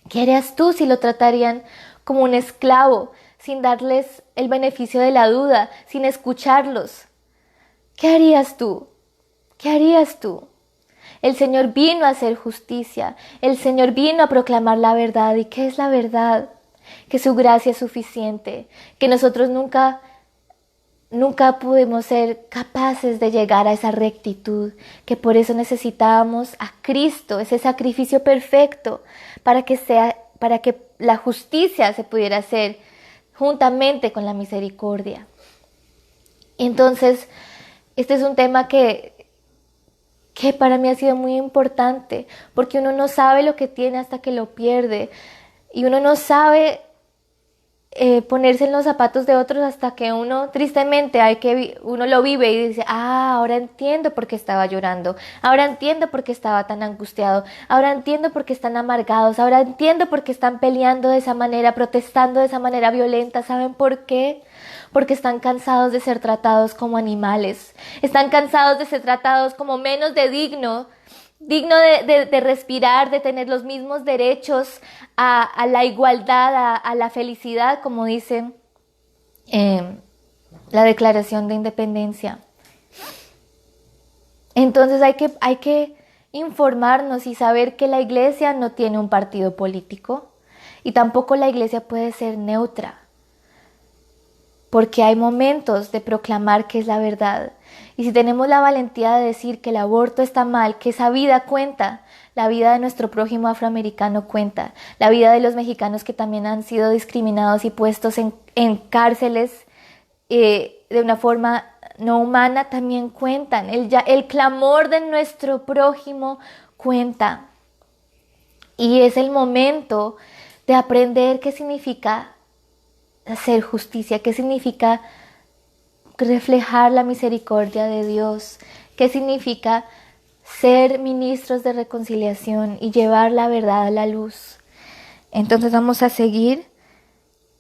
¿Qué harías tú si lo tratarían como un esclavo, sin darles el beneficio de la duda, sin escucharlos? ¿Qué harías tú? ¿Qué harías tú? El Señor vino a hacer justicia. El Señor vino a proclamar la verdad. ¿Y qué es la verdad? Que su gracia es suficiente, que nosotros nunca pudimos ser capaces de llegar a esa rectitud, que por eso necesitábamos a Cristo, ese sacrificio perfecto, para que la justicia se pudiera hacer juntamente con la misericordia. Entonces, este es un tema que para mí ha sido muy importante, porque uno no sabe lo que tiene hasta que lo pierde, y uno no sabe ponerse en los zapatos de otros hasta que uno, tristemente, uno lo vive y dice, ahora entiendo por qué estaba llorando, ahora entiendo por qué estaba tan angustiado, ahora entiendo por qué están amargados, ahora entiendo por qué están peleando de esa manera, protestando de esa manera violenta. ¿Saben por qué? Porque están cansados de ser tratados como animales, están cansados de ser tratados como menos de digno de respirar, de tener los mismos derechos a la igualdad, a la felicidad, como dice la Declaración de Independencia. Entonces hay que informarnos y saber que la iglesia no tiene un partido político, y tampoco la iglesia puede ser neutra, porque hay momentos de proclamar que es la verdad. Y si tenemos la valentía de decir que el aborto está mal, que esa vida cuenta, la vida de nuestro prójimo afroamericano cuenta, la vida de los mexicanos que también han sido discriminados y puestos en cárceles de una forma no humana, también cuentan. El clamor de nuestro prójimo cuenta. Y es el momento de aprender qué significa hacer justicia, qué significa reflejar la misericordia de Dios. ¿Qué significa ser ministros de reconciliación y llevar la verdad a la luz? Entonces vamos a seguir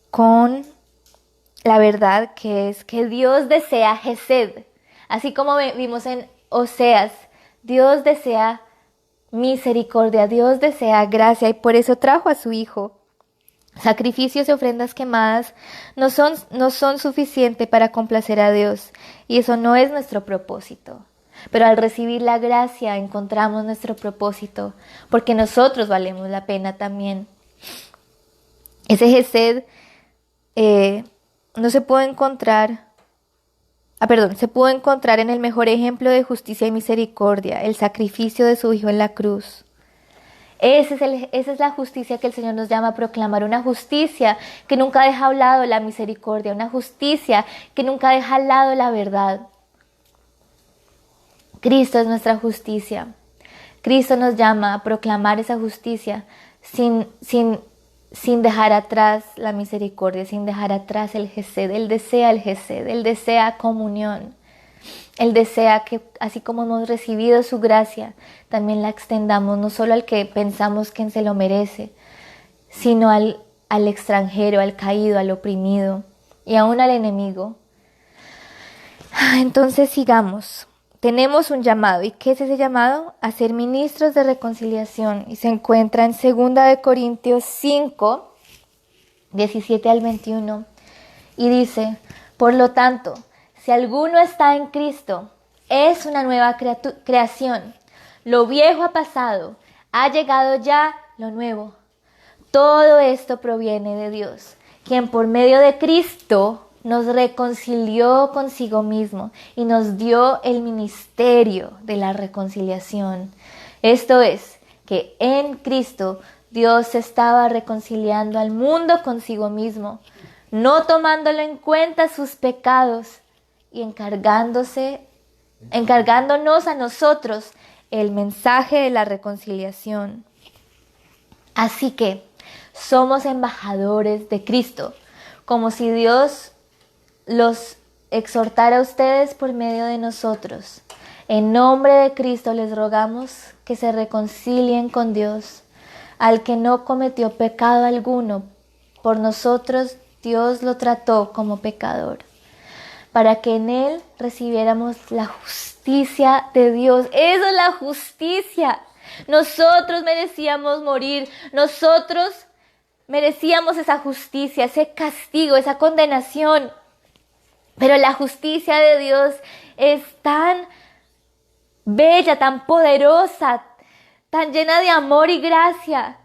con la verdad, que es que Dios desea Gesed. Así como vimos en Oseas, Dios desea misericordia, Dios desea gracia, y por eso trajo a su Hijo. Sacrificios y ofrendas quemadas no son suficientes para complacer a Dios, y eso no es nuestro propósito. Pero al recibir la gracia encontramos nuestro propósito, porque nosotros valemos la pena también. Ese Gesed no se puede encontrar, se pudo encontrar en el mejor ejemplo de justicia y misericordia, el sacrificio de su Hijo en la cruz. Esa es la justicia que el Señor nos llama a proclamar, una justicia que nunca deja a un lado la misericordia, una justicia que nunca deja al lado la verdad. Cristo es nuestra justicia. Cristo nos llama a proclamar esa justicia sin dejar atrás la misericordia, sin dejar atrás el Gesed. Él desea el Gesed, Él desea comunión. Él desea que, así como hemos recibido su gracia, también la extendamos no solo al que pensamos que se lo merece, sino al extranjero, al caído, al oprimido y aún al enemigo. Entonces sigamos. Tenemos un llamado. ¿Y qué es ese llamado? A ser ministros de reconciliación. Y se encuentra en 2 Corintios 5, 17 al 21. Y dice, por lo tanto, si alguno está en Cristo, es una nueva creación. Lo viejo ha pasado, ha llegado ya lo nuevo. Todo esto proviene de Dios, quien por medio de Cristo nos reconcilió consigo mismo y nos dio el ministerio de la reconciliación. Esto es, que en Cristo Dios estaba reconciliando al mundo consigo mismo, no tomándolo en cuenta sus pecados y encargándonos a nosotros el mensaje de la reconciliación. Así que somos embajadores de Cristo, como si Dios los exhortara a ustedes por medio de nosotros. En nombre de Cristo les rogamos que se reconcilien con Dios, al que no cometió pecado alguno. Por nosotros Dios lo trató como pecador, para que en Él recibiéramos la justicia de Dios. Esa es la justicia. Nosotros merecíamos morir, nosotros merecíamos esa justicia, ese castigo, esa condenación. Pero la justicia de Dios es tan bella, tan poderosa, tan llena de amor y gracia,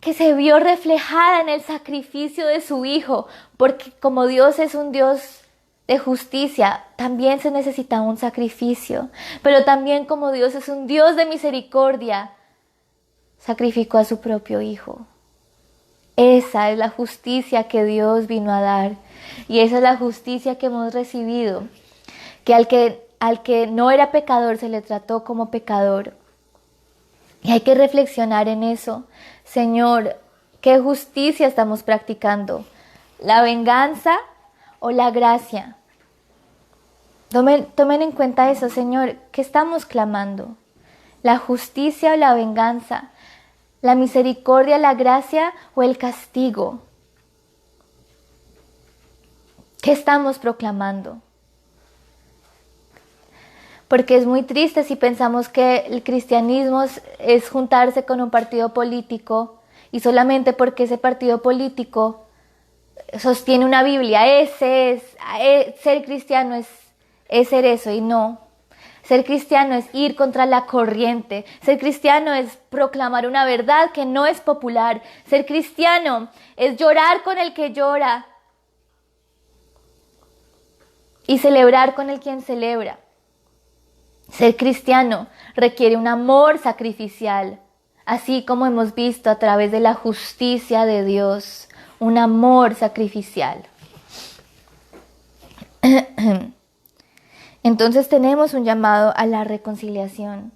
que se vio reflejada en el sacrificio de su Hijo, porque como Dios es un Dios de justicia, también se necesita un sacrificio, pero también como Dios es un Dios de misericordia, sacrificó a su propio Hijo. Esa es la justicia que Dios vino a dar, y esa es la justicia que hemos recibido, que al que no era pecador se le trató como pecador. Y hay que reflexionar en eso. Señor, ¿qué justicia estamos practicando? ¿La venganza o la gracia? Tomen en cuenta eso, Señor. ¿Qué estamos clamando? ¿La justicia o la venganza? ¿La misericordia, la gracia o el castigo? ¿Qué estamos proclamando? Porque es muy triste si pensamos que el cristianismo es juntarse con un partido político y solamente porque ese partido político sostiene una Biblia, ser cristiano es ser eso, y no. Ser cristiano es ir contra la corriente. Ser cristiano es proclamar una verdad que no es popular. Ser cristiano es llorar con el que llora y celebrar con el quien celebra. Ser cristiano requiere un amor sacrificial, así como hemos visto a través de la justicia de Dios, un amor sacrificial. Entonces tenemos un llamado a la reconciliación,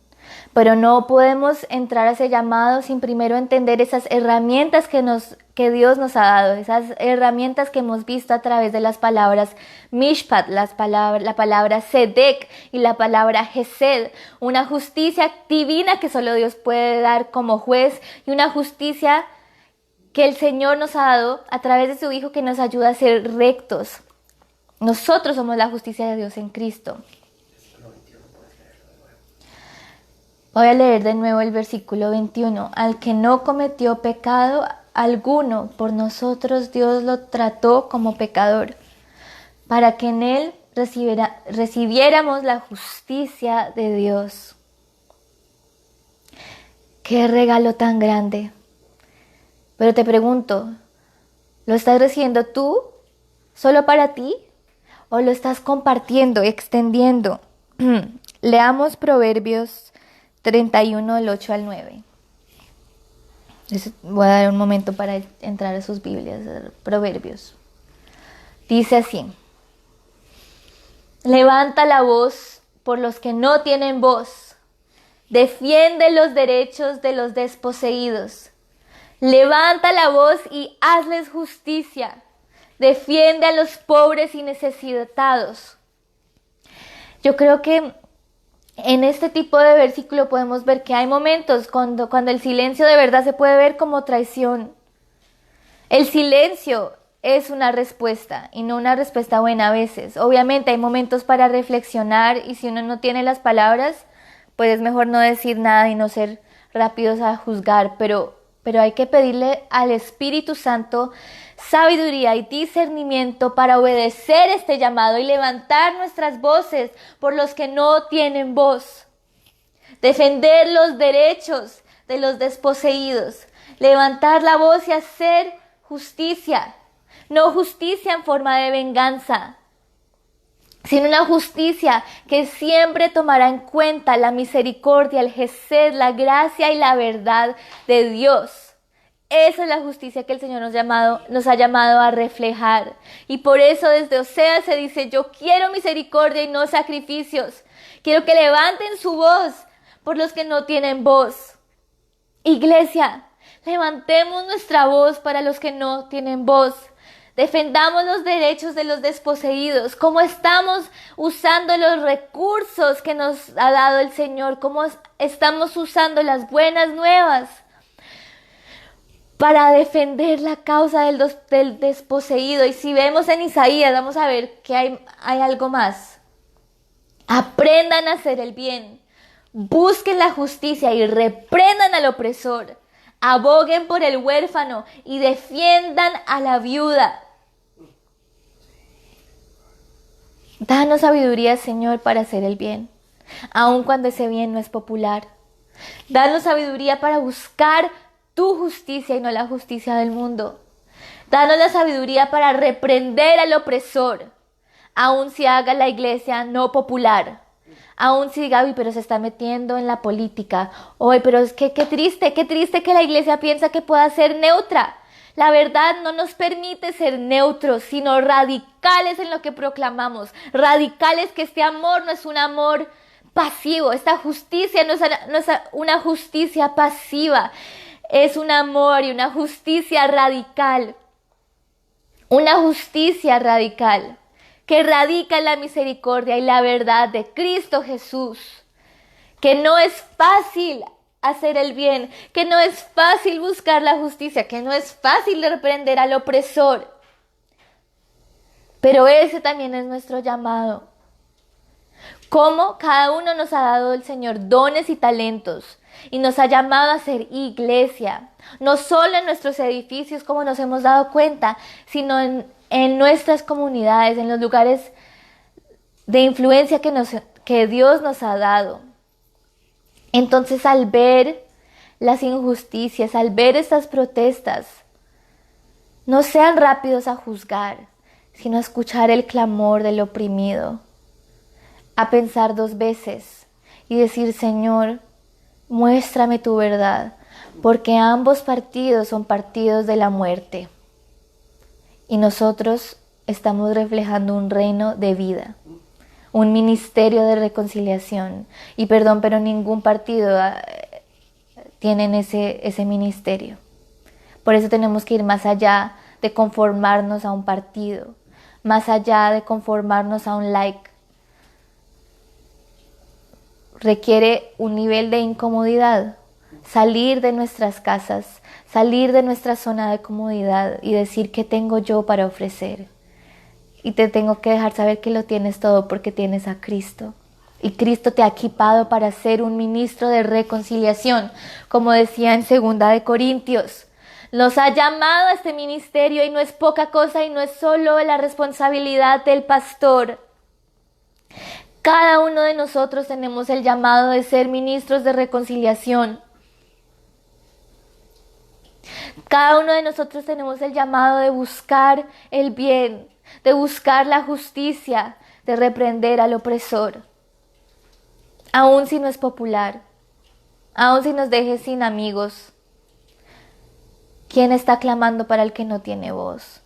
Pero no podemos entrar a ese llamado sin primero entender esas herramientas que Dios nos ha dado, esas herramientas que hemos visto a través de las palabras Mishpat, la palabra Sedek y la palabra Hesed, una justicia divina que solo Dios puede dar como juez y una justicia que el Señor nos ha dado a través de su Hijo que nos ayuda a ser rectos. Nosotros somos la justicia de Dios en Cristo. Voy a leer de nuevo el versículo 21. Al que no cometió pecado alguno, por nosotros Dios lo trató como pecador, para que en él recibiéramos la justicia de Dios. ¡Qué regalo tan grande! Pero te pregunto, ¿lo estás recibiendo tú, solo para ti? ¿O lo estás compartiendo, extendiendo? Leamos Proverbios 31, del 8 al 9. Voy a dar un momento para entrar a sus Biblias, Proverbios. Dice así: levanta la voz por los que no tienen voz, defiende los derechos de los desposeídos. Levanta la voz y hazles justicia, defiende a los pobres y necesitados. Yo creo que en este tipo de versículo podemos ver que hay momentos cuando el silencio de verdad se puede ver como traición. El silencio es una respuesta y no una respuesta buena a veces. Obviamente hay momentos para reflexionar y si uno no tiene las palabras, pues es mejor no decir nada y no ser rápidos a juzgar, pero hay que pedirle al Espíritu Santo sabiduría y discernimiento para obedecer este llamado y levantar nuestras voces por los que no tienen voz. Defender los derechos de los desposeídos. Levantar la voz y hacer justicia. No justicia en forma de venganza, sino una justicia que siempre tomará en cuenta la misericordia, el Gesed, la gracia y la verdad de Dios. Esa es la justicia que el Señor nos ha llamado a reflejar. Y por eso desde Oseas se dice: yo quiero misericordia y no sacrificios. Quiero que levanten su voz por los que no tienen voz. Iglesia, levantemos nuestra voz para los que no tienen voz. Defendamos los derechos de los desposeídos. Cómo estamos usando los recursos que nos ha dado el Señor. Cómo estamos usando las buenas nuevas para defender la causa del desposeído. Y si vemos en Isaías, vamos a ver que hay algo más. Aprendan a hacer el bien, busquen la justicia y reprendan al opresor. Aboguen por el huérfano y defiendan a la viuda. Danos sabiduría, Señor, para hacer el bien, aun cuando ese bien no es popular. Danos sabiduría para buscar tu justicia y no la justicia del mundo. Danos la sabiduría para reprender al opresor, aun si haga la iglesia no popular. Aun si diga: uy, pero se está metiendo en la política. Uy, pero es que qué triste que la iglesia piensa que pueda ser neutra. La verdad no nos permite ser neutros, sino radicales en lo que proclamamos. Radicales, que este amor no es un amor pasivo. Esta justicia no es una justicia pasiva. Es un amor y una justicia radical. Una justicia radical que radica en la misericordia y la verdad de Cristo Jesús. Que no es fácil hacer el bien, que no es fácil buscar la justicia, que no es fácil reprender al opresor. Pero ese también es nuestro llamado. Como cada uno nos ha dado el Señor dones y talentos y nos ha llamado a ser iglesia, no solo en nuestros edificios como nos hemos dado cuenta, sino en nuestras comunidades, en los lugares de influencia que Dios nos ha dado. Entonces, al ver las injusticias, al ver estas protestas, no sean rápidos a juzgar, sino a escuchar el clamor del oprimido, a pensar 2 veces y decir: Señor, muéstrame tu verdad, porque ambos partidos son partidos de la muerte. Y nosotros estamos reflejando un reino de vida, un ministerio de reconciliación y perdón, pero ningún partido tienen ese ministerio. Por eso tenemos que ir más allá de conformarnos a un partido, más allá de conformarnos a un like. Requiere un nivel de incomodidad, salir de nuestras casas, salir de nuestra zona de comodidad y decir qué tengo yo para ofrecer. Y te tengo que dejar saber que lo tienes todo porque tienes a Cristo. Y Cristo te ha equipado para ser un ministro de reconciliación, como decía en 2 de Corintios. Nos ha llamado a este ministerio y no es poca cosa y no es solo la responsabilidad del pastor. Cada uno de nosotros tenemos el llamado de ser ministros de reconciliación. Cada uno de nosotros tenemos el llamado de buscar el bien, de buscar la justicia, de reprender al opresor. Aun si no es popular, aun si nos deje sin amigos. ¿Quién está clamando para el que no tiene voz?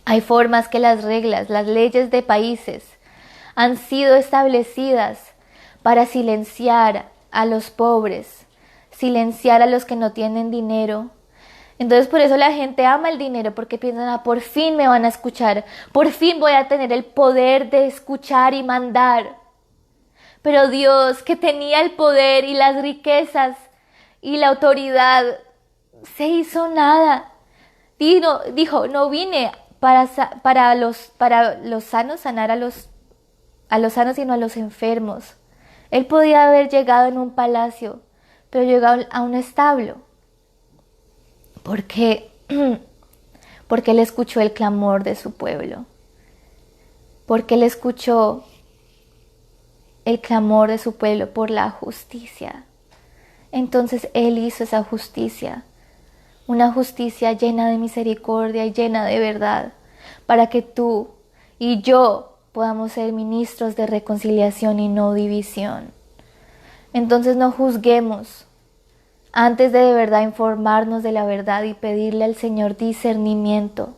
Hay formas que las reglas, las leyes de países han sido establecidas para silenciar a los pobres, silenciar a los que no tienen dinero. Entonces por eso la gente ama el dinero, porque piensan, por fin me van a escuchar, por fin voy a tener el poder de escuchar y mandar. Pero Dios, que tenía el poder y las riquezas y la autoridad, se hizo nada. Dijo, no vine para los sanos, sanar a los sanos, sino a los enfermos. Él podía haber llegado en un palacio, pero llegó a un establo. ¿Por qué? Porque Él escuchó el clamor de su pueblo. Porque Él escuchó el clamor de su pueblo por la justicia. Entonces Él hizo esa justicia, una justicia llena de misericordia y llena de verdad, para que tú y yo podamos ser ministros de reconciliación y no división. Entonces no juzguemos antes de verdad informarnos de la verdad y pedirle al Señor discernimiento.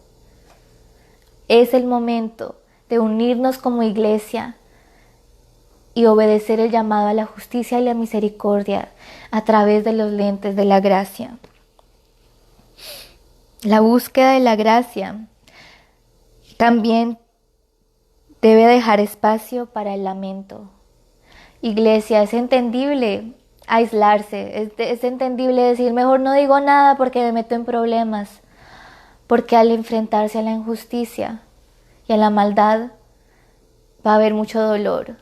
Es el momento de unirnos como iglesia y obedecer el llamado a la justicia y la misericordia a través de los lentes de la gracia. La búsqueda de la gracia también debe dejar espacio para el lamento. Iglesia, es entendible aislarse, es entendible decir, mejor no digo nada porque me meto en problemas, porque al enfrentarse a la injusticia y a la maldad va a haber mucho dolor.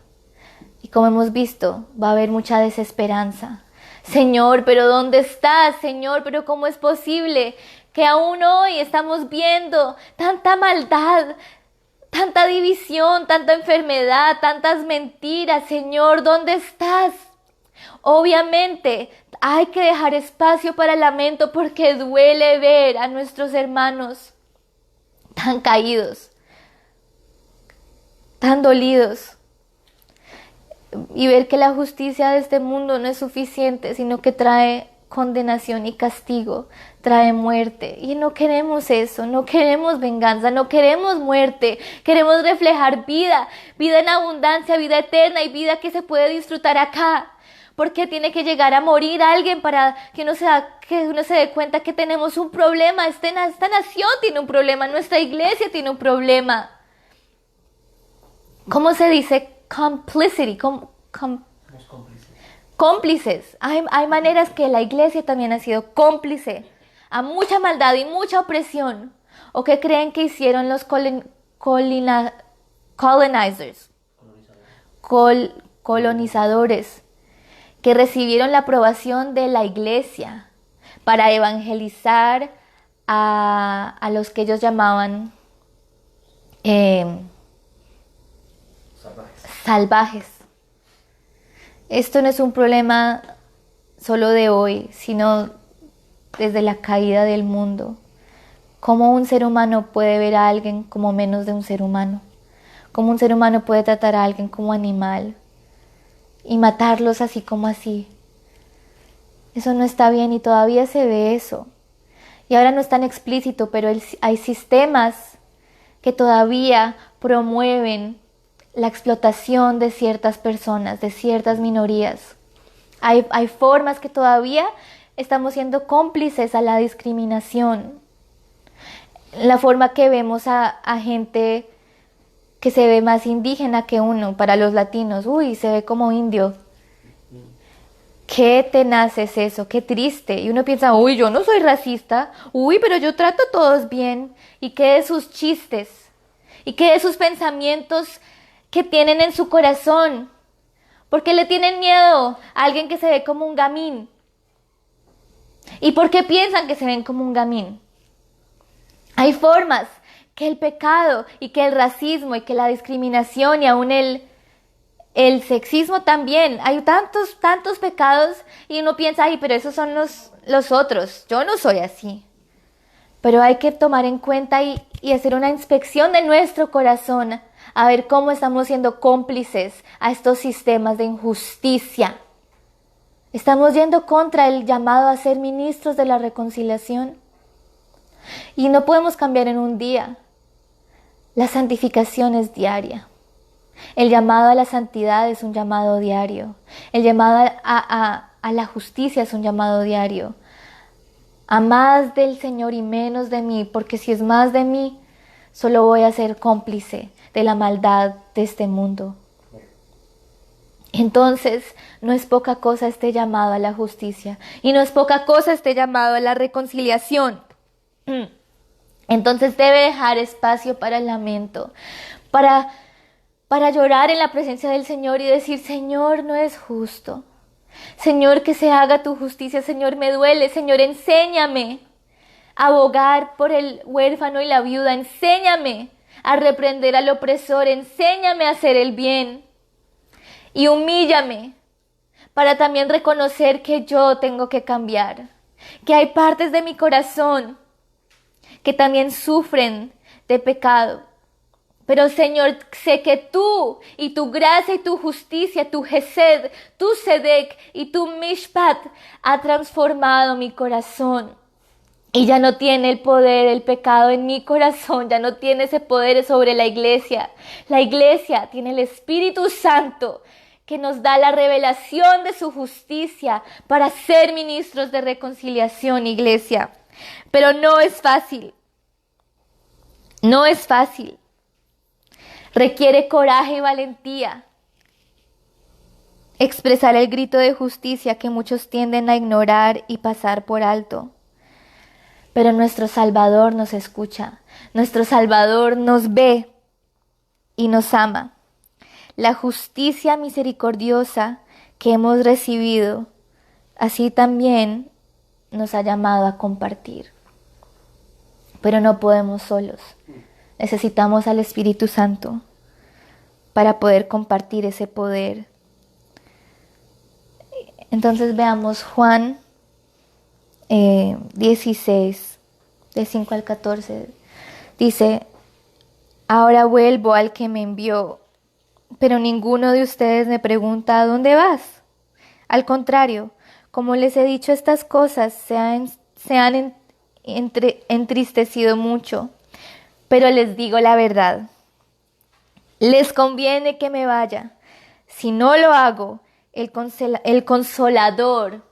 Y como hemos visto, va a haber mucha desesperanza. Señor, ¿pero dónde estás? Señor, ¿pero cómo es posible que aún hoy estamos viendo tanta maldad, tanta división, tanta enfermedad, tantas mentiras? Señor, ¿dónde estás? Obviamente hay que dejar espacio para el lamento porque duele ver a nuestros hermanos tan caídos, tan dolidos. Y ver que la justicia de este mundo no es suficiente, sino que trae condenación y castigo, trae muerte. Y no queremos eso, no queremos venganza, no queremos muerte. Queremos reflejar vida, vida en abundancia, vida eterna y vida que se puede disfrutar acá. ¿Por qué tiene que llegar a morir alguien para que uno se dé cuenta que tenemos un problema? Esta nación tiene un problema, nuestra iglesia tiene un problema. ¿Cómo se dice? Complicity, cómplices. Hay maneras que la iglesia también ha sido cómplice a mucha maldad y mucha opresión. ¿O qué creen que hicieron los colonizadores? Que recibieron la aprobación de la iglesia para evangelizar a los que ellos llamaban salvajes. Esto no es un problema solo de hoy, sino desde la caída del mundo. ¿Cómo un ser humano puede ver a alguien como menos de un ser humano? ¿Cómo un ser humano puede tratar a alguien como animal y matarlos así como así? Eso no está bien y todavía se ve eso. Y ahora no es tan explícito, pero hay sistemas que todavía promueven la explotación de ciertas personas, de ciertas minorías. Hay formas que todavía estamos siendo cómplices a la discriminación. La forma que vemos a gente que se ve más indígena que uno, para los latinos, uy, se ve como indio. Qué tenaz es eso, qué triste. Y uno piensa, uy, yo no soy racista, uy, pero yo trato a todos bien. ¿Y qué de sus chistes? ¿Y qué de sus pensamientos que tienen en su corazón? ¿Por qué le tienen miedo a alguien que se ve como un gamín? ¿Y por qué piensan que se ven como un gamín? Hay formas que el pecado y que el racismo y que la discriminación y aún el sexismo también. Hay tantos pecados y uno piensa, ay, pero esos son los otros. Yo no soy así. Pero hay que tomar en cuenta y hacer una inspección de nuestro corazón a ver cómo estamos siendo cómplices a estos sistemas de injusticia. Estamos yendo contra el llamado a ser ministros de la reconciliación. Y no podemos cambiar en un día. La santificación es diaria. El llamado a la santidad es un llamado diario. El llamado a la justicia es un llamado diario. A más del Señor y menos de mí, porque si es más de mí, solo voy a ser cómplice de la maldad de este mundo. Entonces, no es poca cosa este llamado a la justicia y no es poca cosa este llamado a la reconciliación. Entonces debe dejar espacio para el lamento, para llorar en la presencia del Señor y decir, Señor, no es justo. Señor, que se haga tu justicia. Señor, me duele. Señor, enséñame a abogar por el huérfano y la viuda. Enséñame a reprender al opresor. Enséñame a hacer el bien. Y humíllame para también reconocer que yo tengo que cambiar. Que hay partes de mi corazón que también sufren de pecado. Pero Señor, sé que tú y tu gracia y tu justicia, tu Gesed, tu Sedek y tu Mishpat ha transformado mi corazón. Y ya no tiene el poder, el pecado en mi corazón, ya no tiene ese poder sobre la iglesia. La iglesia tiene el Espíritu Santo que nos da la revelación de su justicia para ser ministros de reconciliación, iglesia. Pero no es fácil. No es fácil. Requiere coraje y valentía. Expresar el grito de justicia que muchos tienden a ignorar y pasar por alto. Pero nuestro Salvador nos escucha. Nuestro Salvador nos ve y nos ama. La justicia misericordiosa que hemos recibido, así también nos ha llamado a compartir. Pero no podemos solos. Necesitamos al Espíritu Santo para poder compartir ese poder. Entonces veamos Juan 16, del 5 al 14. Dice, ahora vuelvo al que me envió, pero ninguno de ustedes me pregunta ¿a dónde vas? Al contrario, como les he dicho estas cosas, se han entristecido mucho. Pero les digo la verdad, les conviene que me vaya. Si no lo hago, el consolador,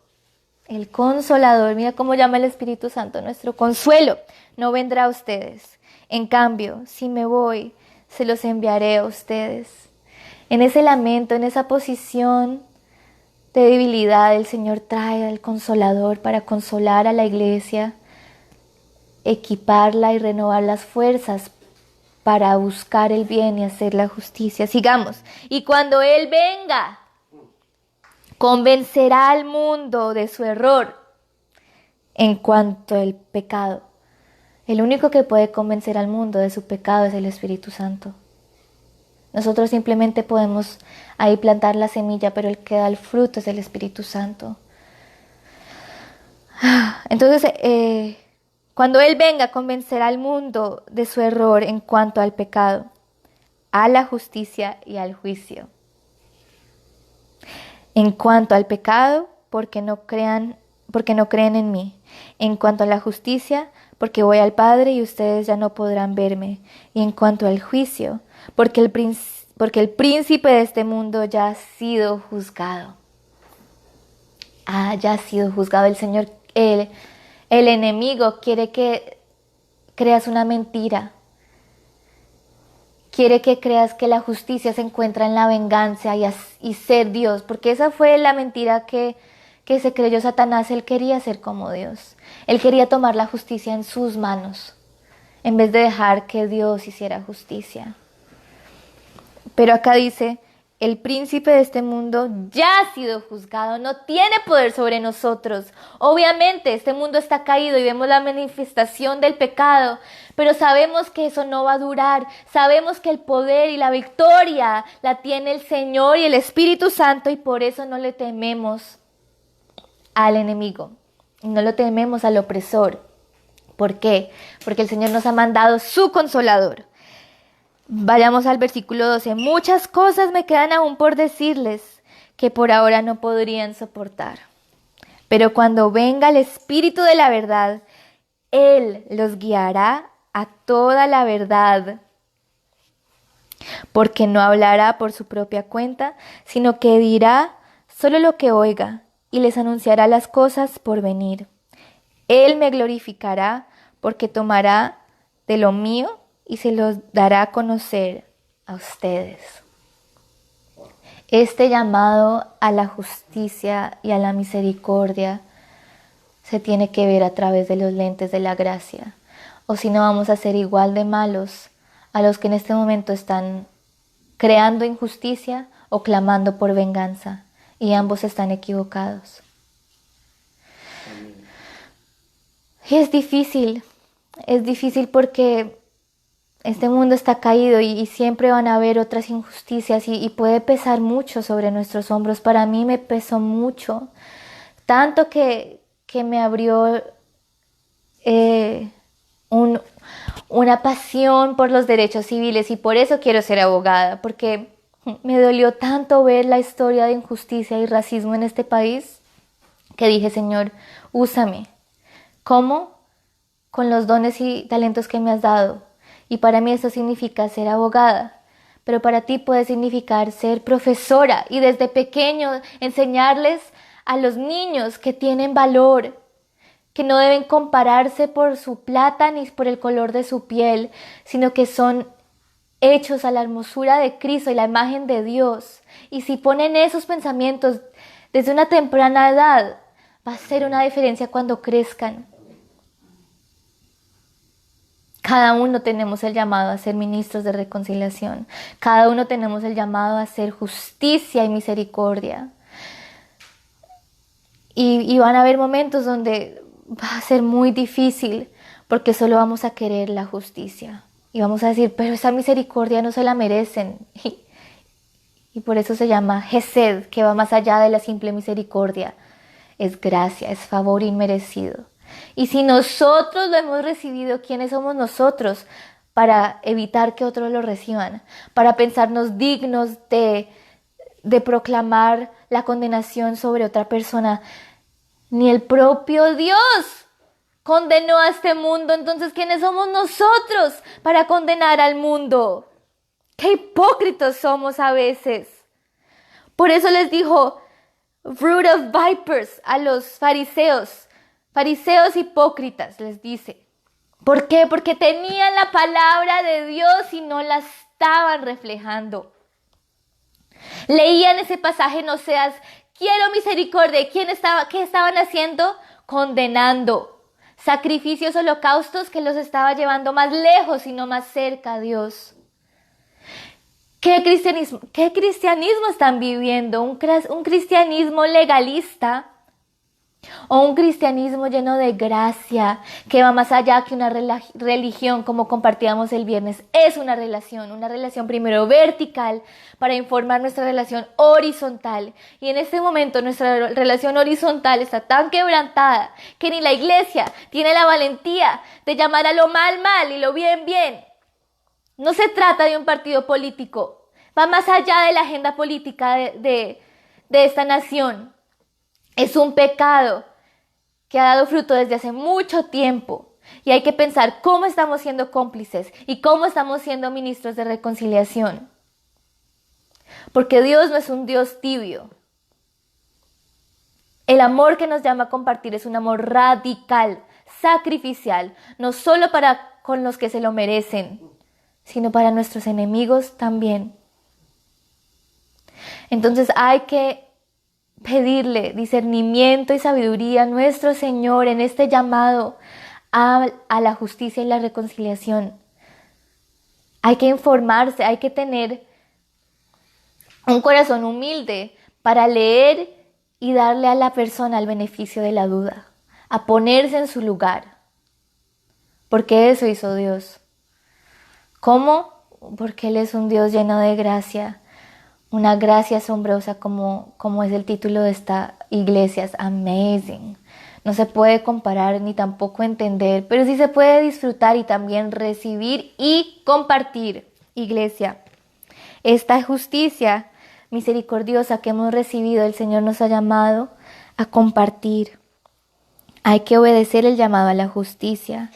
mira cómo llama el Espíritu Santo, nuestro consuelo, no vendrá a ustedes. En cambio, si me voy, se los enviaré a ustedes. En ese lamento, en esa posición de debilidad, el Señor trae al consolador para consolar a la iglesia, equiparla y renovar las fuerzas para buscar el bien y hacer la justicia. Sigamos. Y cuando Él venga, convencerá al mundo de su error en cuanto al pecado. El único que puede convencer al mundo de su pecado es el Espíritu Santo. Nosotros simplemente podemos ahí plantar la semilla, pero el que da el fruto es el Espíritu Santo. Entonces, cuando Él venga, convencerá al mundo de su error en cuanto al pecado, a la justicia y al juicio. En cuanto al pecado, porque no creen en mí. En cuanto a la justicia, porque voy al Padre y ustedes ya no podrán verme. Y en cuanto al juicio, porque porque el príncipe de este mundo ya ha sido juzgado. Ya ha sido juzgado. El Señor, el enemigo quiere que creas una mentira. Quiere que creas que la justicia se encuentra en la venganza y ser Dios, porque esa fue la mentira que se creyó Satanás. Él quería ser como Dios. Él quería tomar la justicia en sus manos, en vez de dejar que Dios hiciera justicia. Pero acá dice, el príncipe de este mundo ya ha sido juzgado, no tiene poder sobre nosotros. Obviamente este mundo está caído y vemos la manifestación del pecado, pero sabemos que eso no va a durar. Sabemos que el poder y la victoria la tiene el Señor y el Espíritu Santo, y por eso no le tememos al enemigo, no lo tememos al opresor. ¿Por qué? Porque el Señor nos ha mandado su consolador. Vayamos al versículo 12. Muchas cosas me quedan aún por decirles que por ahora no podrían soportar. Pero cuando venga el Espíritu de la verdad, Él los guiará a toda la verdad. Porque no hablará por su propia cuenta, sino que dirá solo lo que oiga y les anunciará las cosas por venir. Él me glorificará porque tomará de lo mío y se los dará a conocer a ustedes. Este llamado a la justicia y a la misericordia se tiene que ver a través de los lentes de la gracia. O si no, vamos a ser igual de malos a los que en este momento están creando injusticia o clamando por venganza. Y ambos están equivocados. Y es difícil porque este mundo está caído y siempre van a haber otras injusticias y puede pesar mucho sobre nuestros hombros. Para mí me pesó mucho, tanto que me abrió una pasión por los derechos civiles, y por eso quiero ser abogada, porque me dolió tanto ver la historia de injusticia y racismo en este país, que dije, Señor, úsame. ¿Cómo? Con los dones y talentos que me has dado. Y para mí eso significa ser abogada, pero para ti puede significar ser profesora y desde pequeño enseñarles a los niños que tienen valor, que no deben compararse por su plata ni por el color de su piel, sino que son hechos a la hermosura de Cristo y la imagen de Dios. Y si ponen esos pensamientos desde una temprana edad, va a ser una diferencia cuando crezcan. Cada uno tenemos el llamado a ser ministros de reconciliación. Cada uno tenemos el llamado a hacer justicia y misericordia. Y van a haber momentos donde va a ser muy difícil porque solo vamos a querer la justicia. Y vamos a decir, pero esa misericordia no se la merecen. Y por eso se llama Gesed, que va más allá de la simple misericordia. Es gracia, es favor inmerecido. Y si nosotros lo hemos recibido, ¿quiénes somos nosotros para evitar que otros lo reciban? Para pensarnos dignos de proclamar la condenación sobre otra persona. Ni el propio Dios condenó a este mundo. Entonces, ¿quiénes somos nosotros para condenar al mundo? ¡Qué hipócritas somos a veces! Por eso les dijo, brood of vipers, a los fariseos. Fariseos hipócritas, les dice. ¿Por qué? Porque tenían la palabra de Dios y no la estaban reflejando. Leían ese pasaje en Oseas, quiero misericordia. ¿Qué estaban haciendo? Condenando. Sacrificios, holocaustos que los estaba llevando más lejos y no más cerca a Dios. ¿Qué cristianismo están viviendo? ¿Un cristianismo legalista? O un cristianismo lleno de gracia, que va más allá que una religión, como compartíamos el viernes. Es una relación primero vertical para informar nuestra relación horizontal. Y en este momento nuestra relación horizontal está tan quebrantada que ni la iglesia tiene la valentía de llamar a lo mal mal y lo bien bien. No se trata de un partido político, va más allá de la agenda política de esta nación. Es un pecado que ha dado fruto desde hace mucho tiempo y hay que pensar cómo estamos siendo cómplices y cómo estamos siendo ministros de reconciliación. Porque Dios no es un Dios tibio. El amor que nos llama a compartir es un amor radical, sacrificial, no solo para con los que se lo merecen, sino para nuestros enemigos también. Entonces hay que pedirle discernimiento y sabiduría a nuestro Señor en este llamado a la justicia y la reconciliación. Hay que informarse, hay que tener un corazón humilde para leer y darle a la persona el beneficio de la duda, a ponerse en su lugar, porque eso hizo Dios. ¿Cómo? Porque Él es un Dios lleno de gracia, una gracia asombrosa como es el título de esta iglesia, es amazing. No se puede comparar ni tampoco entender, pero sí se puede disfrutar y también recibir y compartir, iglesia. Esta justicia misericordiosa que hemos recibido, el Señor nos ha llamado a compartir. Hay que obedecer el llamado a la justicia,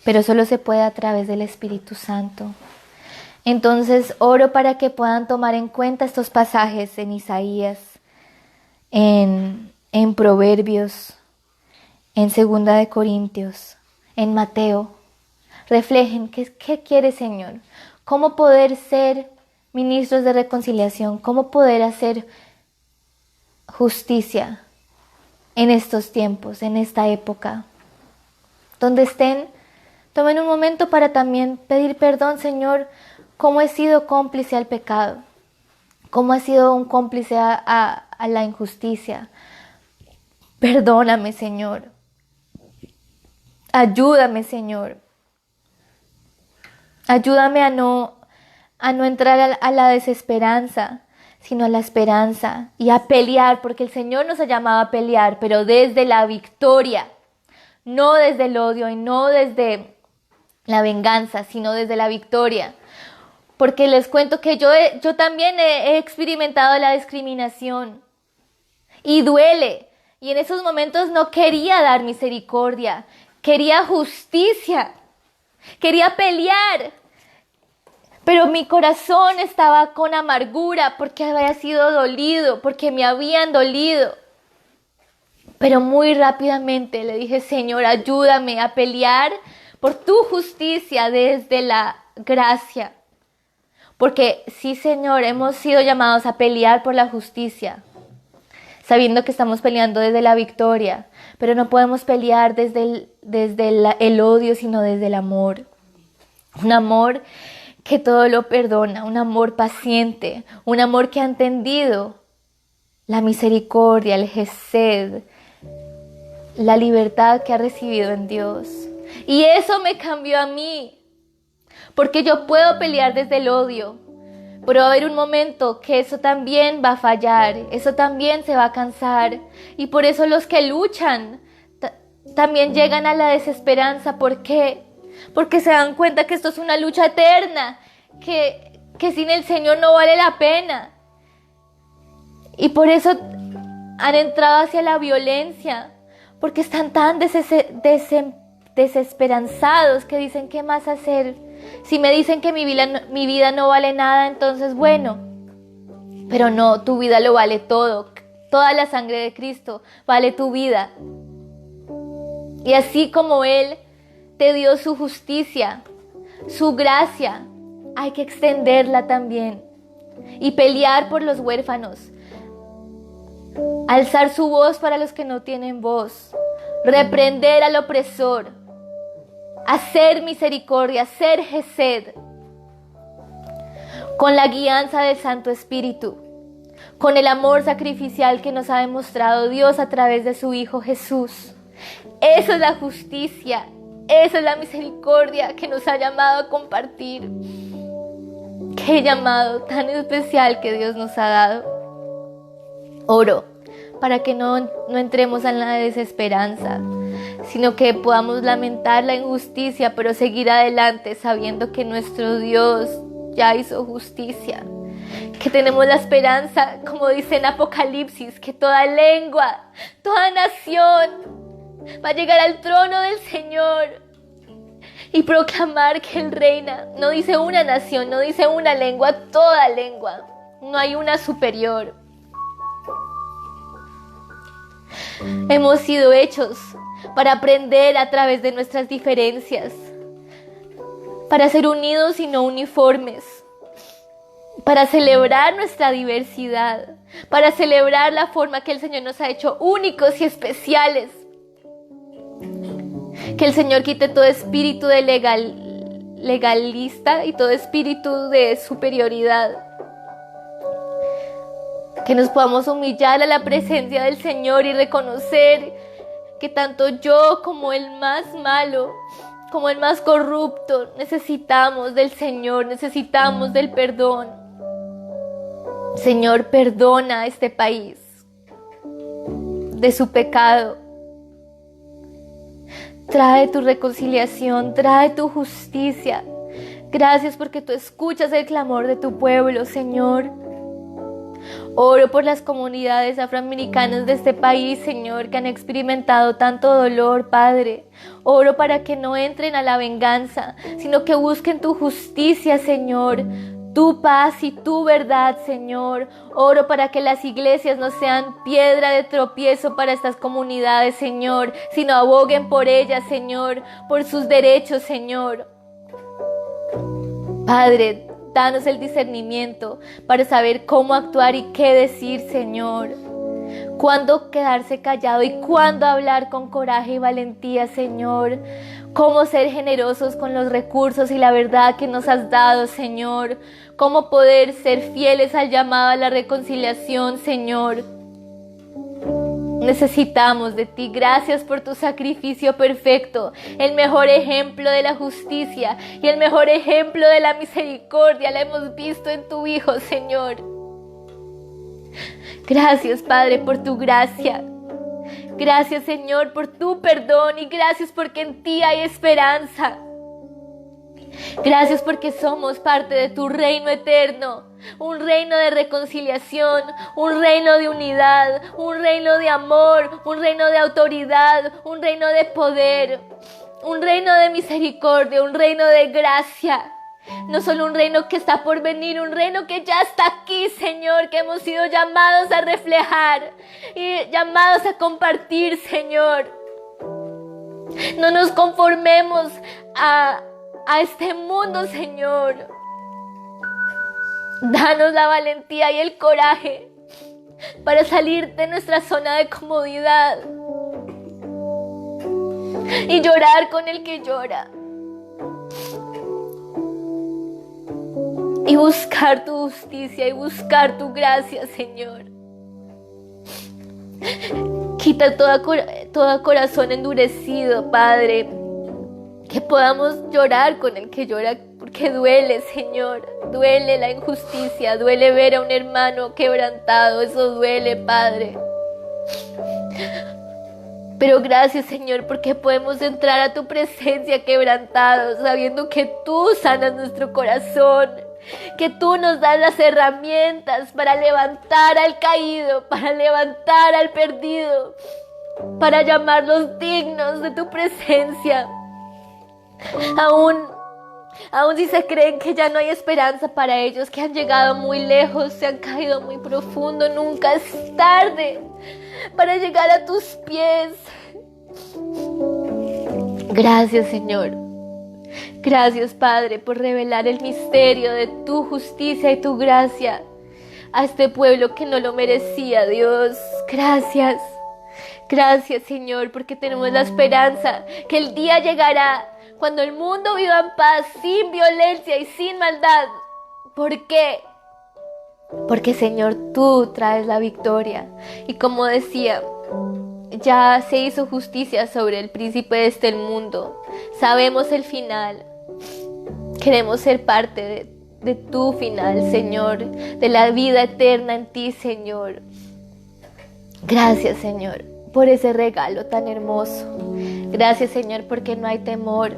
pero solo se puede a través del Espíritu Santo. Entonces oro para que puedan tomar en cuenta estos pasajes en Isaías, en Proverbios, en 2 de Corintios, en Mateo. Reflejen qué quiere Señor, cómo poder ser ministros de reconciliación, cómo poder hacer justicia en estos tiempos, en esta época. Donde estén, tomen un momento para también pedir perdón, Señor, cómo he sido cómplice al pecado, cómo he sido un cómplice a la injusticia. Perdóname, Señor. Ayúdame, Señor. Ayúdame a no entrar a la desesperanza, sino a la esperanza y a pelear, porque el Señor nos ha llamado a pelear, pero desde la victoria, no desde el odio y no desde la venganza, sino desde la victoria. Porque les cuento que yo también he experimentado la discriminación y duele. Y en esos momentos no quería dar misericordia, quería justicia, quería pelear. Pero mi corazón estaba con amargura porque había sido dolido, porque me habían dolido. Pero muy rápidamente le dije, Señor, ayúdame a pelear por tu justicia desde la gracia. Porque sí, Señor, hemos sido llamados a pelear por la justicia, sabiendo que estamos peleando desde la victoria, pero no podemos pelear desde el odio, sino desde el amor. Un amor que todo lo perdona, un amor paciente, un amor que ha entendido la misericordia, el gesed, la libertad que ha recibido en Dios. Y eso me cambió a mí, porque yo puedo pelear desde el odio, pero va a haber un momento que eso también va a fallar, eso también se va a cansar. Y por eso los que luchan también llegan a la desesperanza. ¿Por qué? Porque se dan cuenta que esto es una lucha eterna, que sin el Señor no vale la pena. Y por eso han entrado hacia la violencia, porque están tan desesperanzados que dicen, ¿qué más hacer? Si me dicen que mi vida no vale nada, entonces bueno. Pero no, tu vida lo vale todo. Toda la sangre de Cristo vale tu vida. Y así como Él te dio su justicia, su gracia, hay que extenderla también. Y pelear por los huérfanos. Alzar su voz para los que no tienen voz. Reprender al opresor. Hacer misericordia, hacer gesed. Con la guianza del Santo Espíritu. Con el amor sacrificial que nos ha demostrado Dios a través de su Hijo Jesús. Eso es la justicia. Esa es la misericordia que nos ha llamado a compartir. Qué llamado tan especial que Dios nos ha dado. Oro para que no entremos en la desesperanza, sino que podamos lamentar la injusticia, pero seguir adelante sabiendo que nuestro Dios ya hizo justicia. Que tenemos la esperanza, como dice en Apocalipsis, que toda lengua, toda nación va a llegar al trono del Señor y proclamar que Él reina. No dice una nación, no dice una lengua, toda lengua. no hay una superior. Hemos sido hechos para aprender a través de nuestras diferencias, para ser unidos y no uniformes, para celebrar nuestra diversidad, para celebrar la forma que el Señor nos ha hecho únicos y especiales. Que el Señor quite todo espíritu de legalista y todo espíritu de superioridad. Que nos podamos humillar a la presencia del Señor y reconocer que tanto yo como el más malo, como el más corrupto, necesitamos del Señor, necesitamos del perdón. Señor, perdona a este país de su pecado. Trae tu reconciliación, trae tu justicia. Gracias porque tú escuchas el clamor de tu pueblo, Señor. Oro por las comunidades afroamericanas de este país, Señor, que han experimentado tanto dolor, Padre. Oro para que no entren a la venganza, sino que busquen tu justicia, Señor, tu paz y tu verdad, Señor. Oro para que las iglesias no sean piedra de tropiezo para estas comunidades, Señor, sino aboguen por ellas, Señor, por sus derechos, Señor. Padre, danos el discernimiento para saber cómo actuar y qué decir, Señor. Cuándo quedarse callado y cuándo hablar con coraje y valentía, Señor. Cómo ser generosos con los recursos y la verdad que nos has dado, Señor. Cómo poder ser fieles al llamado a la reconciliación, Señor. Necesitamos de ti. Gracias por tu sacrificio perfecto, el mejor ejemplo de la justicia y el mejor ejemplo de la misericordia la hemos visto en tu Hijo, Señor. Gracias, Padre, por tu gracia. Gracias, Señor, por tu perdón y gracias porque en ti hay esperanza. Gracias porque somos parte de tu reino eterno, un reino de reconciliación, un reino de unidad, un reino de amor, un reino de autoridad, un reino de poder, un reino de misericordia, un reino de gracia. No solo un reino que está por venir, un reino que ya está aquí, Señor, que hemos sido llamados a reflejar y llamados a compartir, Señor. No nos conformemos a este mundo, Señor. Danos la valentía y el coraje para salir de nuestra zona de comodidad y llorar con el que llora y buscar tu justicia y buscar tu gracia, Señor. Quita todo corazón endurecido, Padre. Que podamos llorar con el que llora, porque duele, Señor. Duele la injusticia, duele ver a un hermano quebrantado. Eso duele, Padre. Pero gracias, Señor, porque podemos entrar a tu presencia quebrantados, sabiendo que tú sanas nuestro corazón, que tú nos das las herramientas para levantar al caído, para levantar al perdido, para llamarlos dignos de tu presencia. Aún si se creen que ya no hay esperanza para ellos, que han llegado muy lejos, se han caído muy profundo, nunca es tarde para llegar a tus pies. Gracias, Señor. Gracias, Padre, por revelar el misterio de tu justicia y tu gracia a este pueblo que no lo merecía, Dios. Gracias. Gracias, Señor, porque tenemos la esperanza que el día llegará cuando el mundo viva en paz, sin violencia y sin maldad. ¿Por qué? Porque, Señor, tú traes la victoria. Y como decía, ya se hizo justicia sobre el príncipe de este mundo. Sabemos el final. Queremos ser parte de tu final, Señor, de la vida eterna en ti, Señor. Gracias, Señor, por ese regalo tan hermoso. Gracias, Señor, porque no hay temor.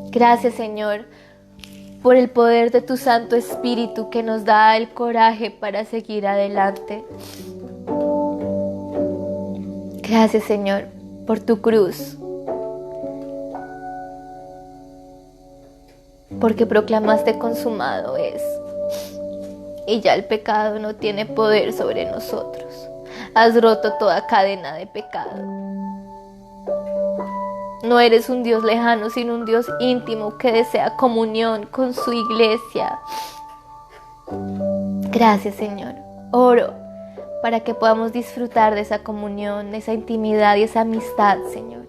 Gracias, Señor, por el poder de tu Santo Espíritu que nos da el coraje para seguir adelante. Gracias, Señor, por tu cruz, porque proclamaste consumado es. y ya el pecado no tiene poder sobre nosotros. Has roto toda cadena de pecado. No eres un Dios lejano, sino un Dios íntimo que desea comunión con su iglesia. Gracias, Señor. Oro para que podamos disfrutar de esa comunión, de esa intimidad y esa amistad, Señor.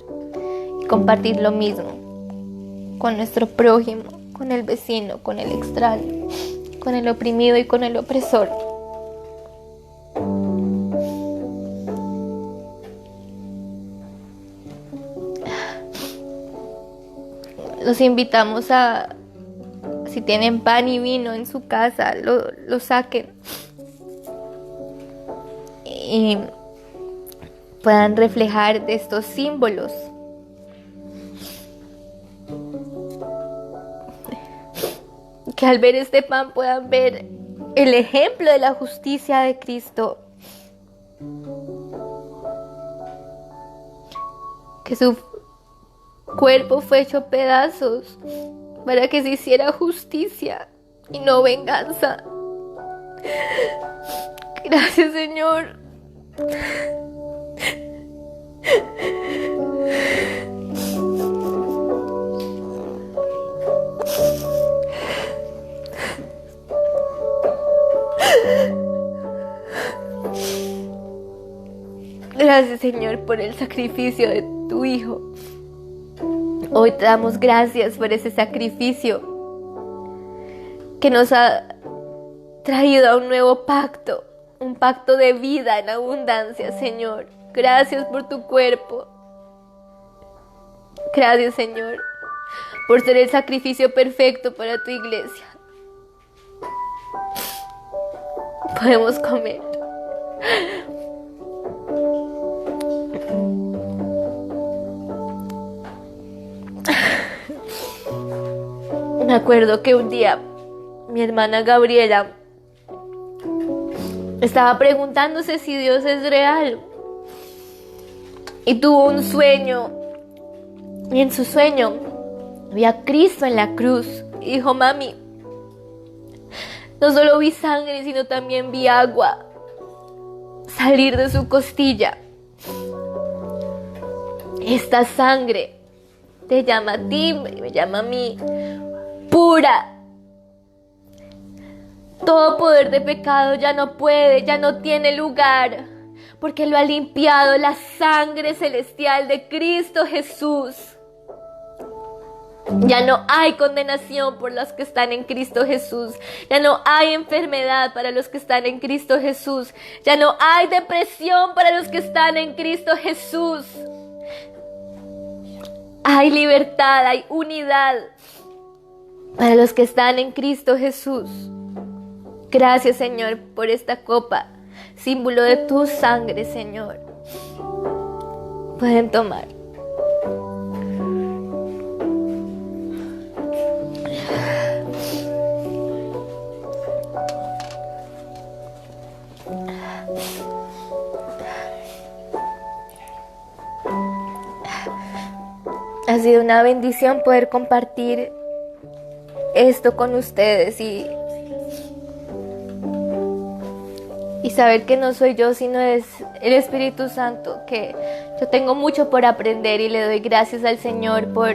Y compartir lo mismo con nuestro prójimo, con el vecino, con el extraño, con el oprimido y con el opresor. Los invitamos a, si tienen pan y vino en su casa, lo saquen y puedan reflejar de estos símbolos. Que al ver este pan puedan ver el ejemplo de la justicia de Cristo. Que su cuerpo fue hecho pedazos para que se hiciera justicia y no venganza. Gracias, Señor. Gracias, Señor, por el sacrificio de tu Hijo. Hoy te damos gracias por ese sacrificio que nos ha traído a un nuevo pacto, un pacto de vida en abundancia, Señor. Gracias por tu cuerpo. Gracias, Señor, por ser el sacrificio perfecto para tu iglesia. Podemos comer. Me acuerdo que un día mi hermana Gabriela estaba preguntándose si Dios es real y tuvo un sueño, y en su sueño vi a Cristo en la cruz y dijo: mami, no solo vi sangre, sino también vi agua salir de su costilla. Esta sangre te llama a ti, me llama a mí, pura. Todo poder de pecado ya no puede, ya no tiene lugar, porque lo ha limpiado la sangre celestial de Cristo Jesús. Ya no hay condenación por los que están en Cristo Jesús. Ya no hay enfermedad para los que están en Cristo Jesús. Ya no hay depresión para los que están en Cristo Jesús. Hay libertad, hay unidad para los que están en Cristo Jesús. Gracias, Señor, por esta copa, símbolo de tu sangre, Señor. Pueden tomar. Ha sido una bendición poder compartir esto con ustedes y saber que no soy yo, sino es el Espíritu Santo, que yo tengo mucho por aprender y le doy gracias al Señor por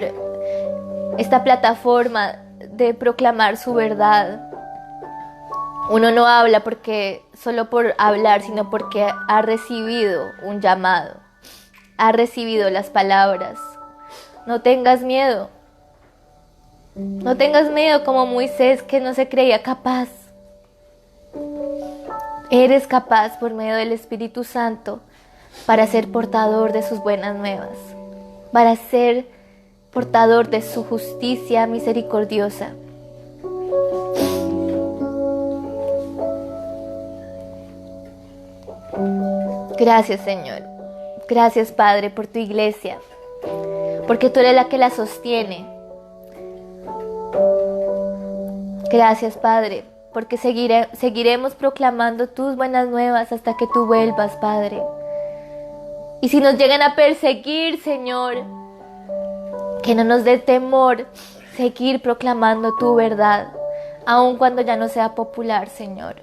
esta plataforma de proclamar su verdad. Uno no habla solo por hablar, sino porque ha recibido un llamado, ha recibido las palabras. No tengas miedo. No tengas miedo como Moisés, que no se creía capaz. Eres capaz por medio del Espíritu Santo para ser portador de sus buenas nuevas, para ser portador de su justicia misericordiosa. Gracias, Señor. Gracias, Padre, por tu iglesia, porque tú eres la que la sostiene. Gracias, Padre, porque seguiremos proclamando tus buenas nuevas hasta que tú vuelvas, Padre. Y si nos llegan a perseguir, Señor, que no nos dé temor seguir proclamando tu verdad, aun cuando ya no sea popular, Señor.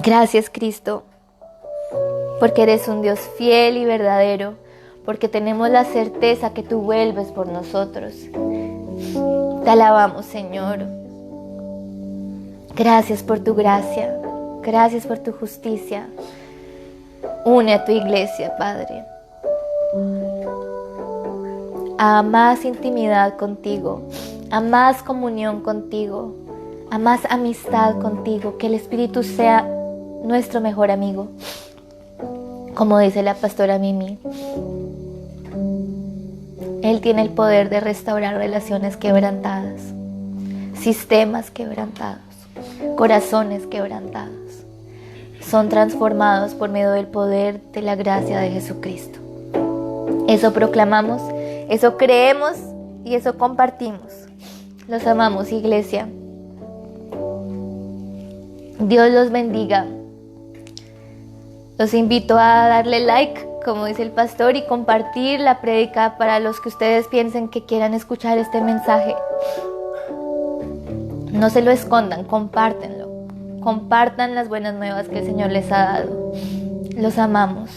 Gracias, Cristo, porque eres un Dios fiel y verdadero, porque tenemos la certeza que tú vuelves por nosotros. Te alabamos, Señor. Gracias por tu gracia, gracias por tu justicia. Une a tu iglesia, Padre, a más intimidad contigo, a más comunión contigo, a más amistad contigo, que el Espíritu sea nuestro mejor amigo, como dice la pastora Mimi. Él tiene el poder de restaurar relaciones quebrantadas, sistemas quebrantados, corazones quebrantados. Son transformados por medio del poder de la gracia de Jesucristo. Eso proclamamos, eso creemos y eso compartimos. Los amamos, iglesia. Dios los bendiga. Los invito a darle like, como dice el pastor, y compartir la prédica para los que ustedes piensen que quieran escuchar este mensaje. No se lo escondan, compártenlo. Compartan las buenas nuevas que el Señor les ha dado. Los amamos.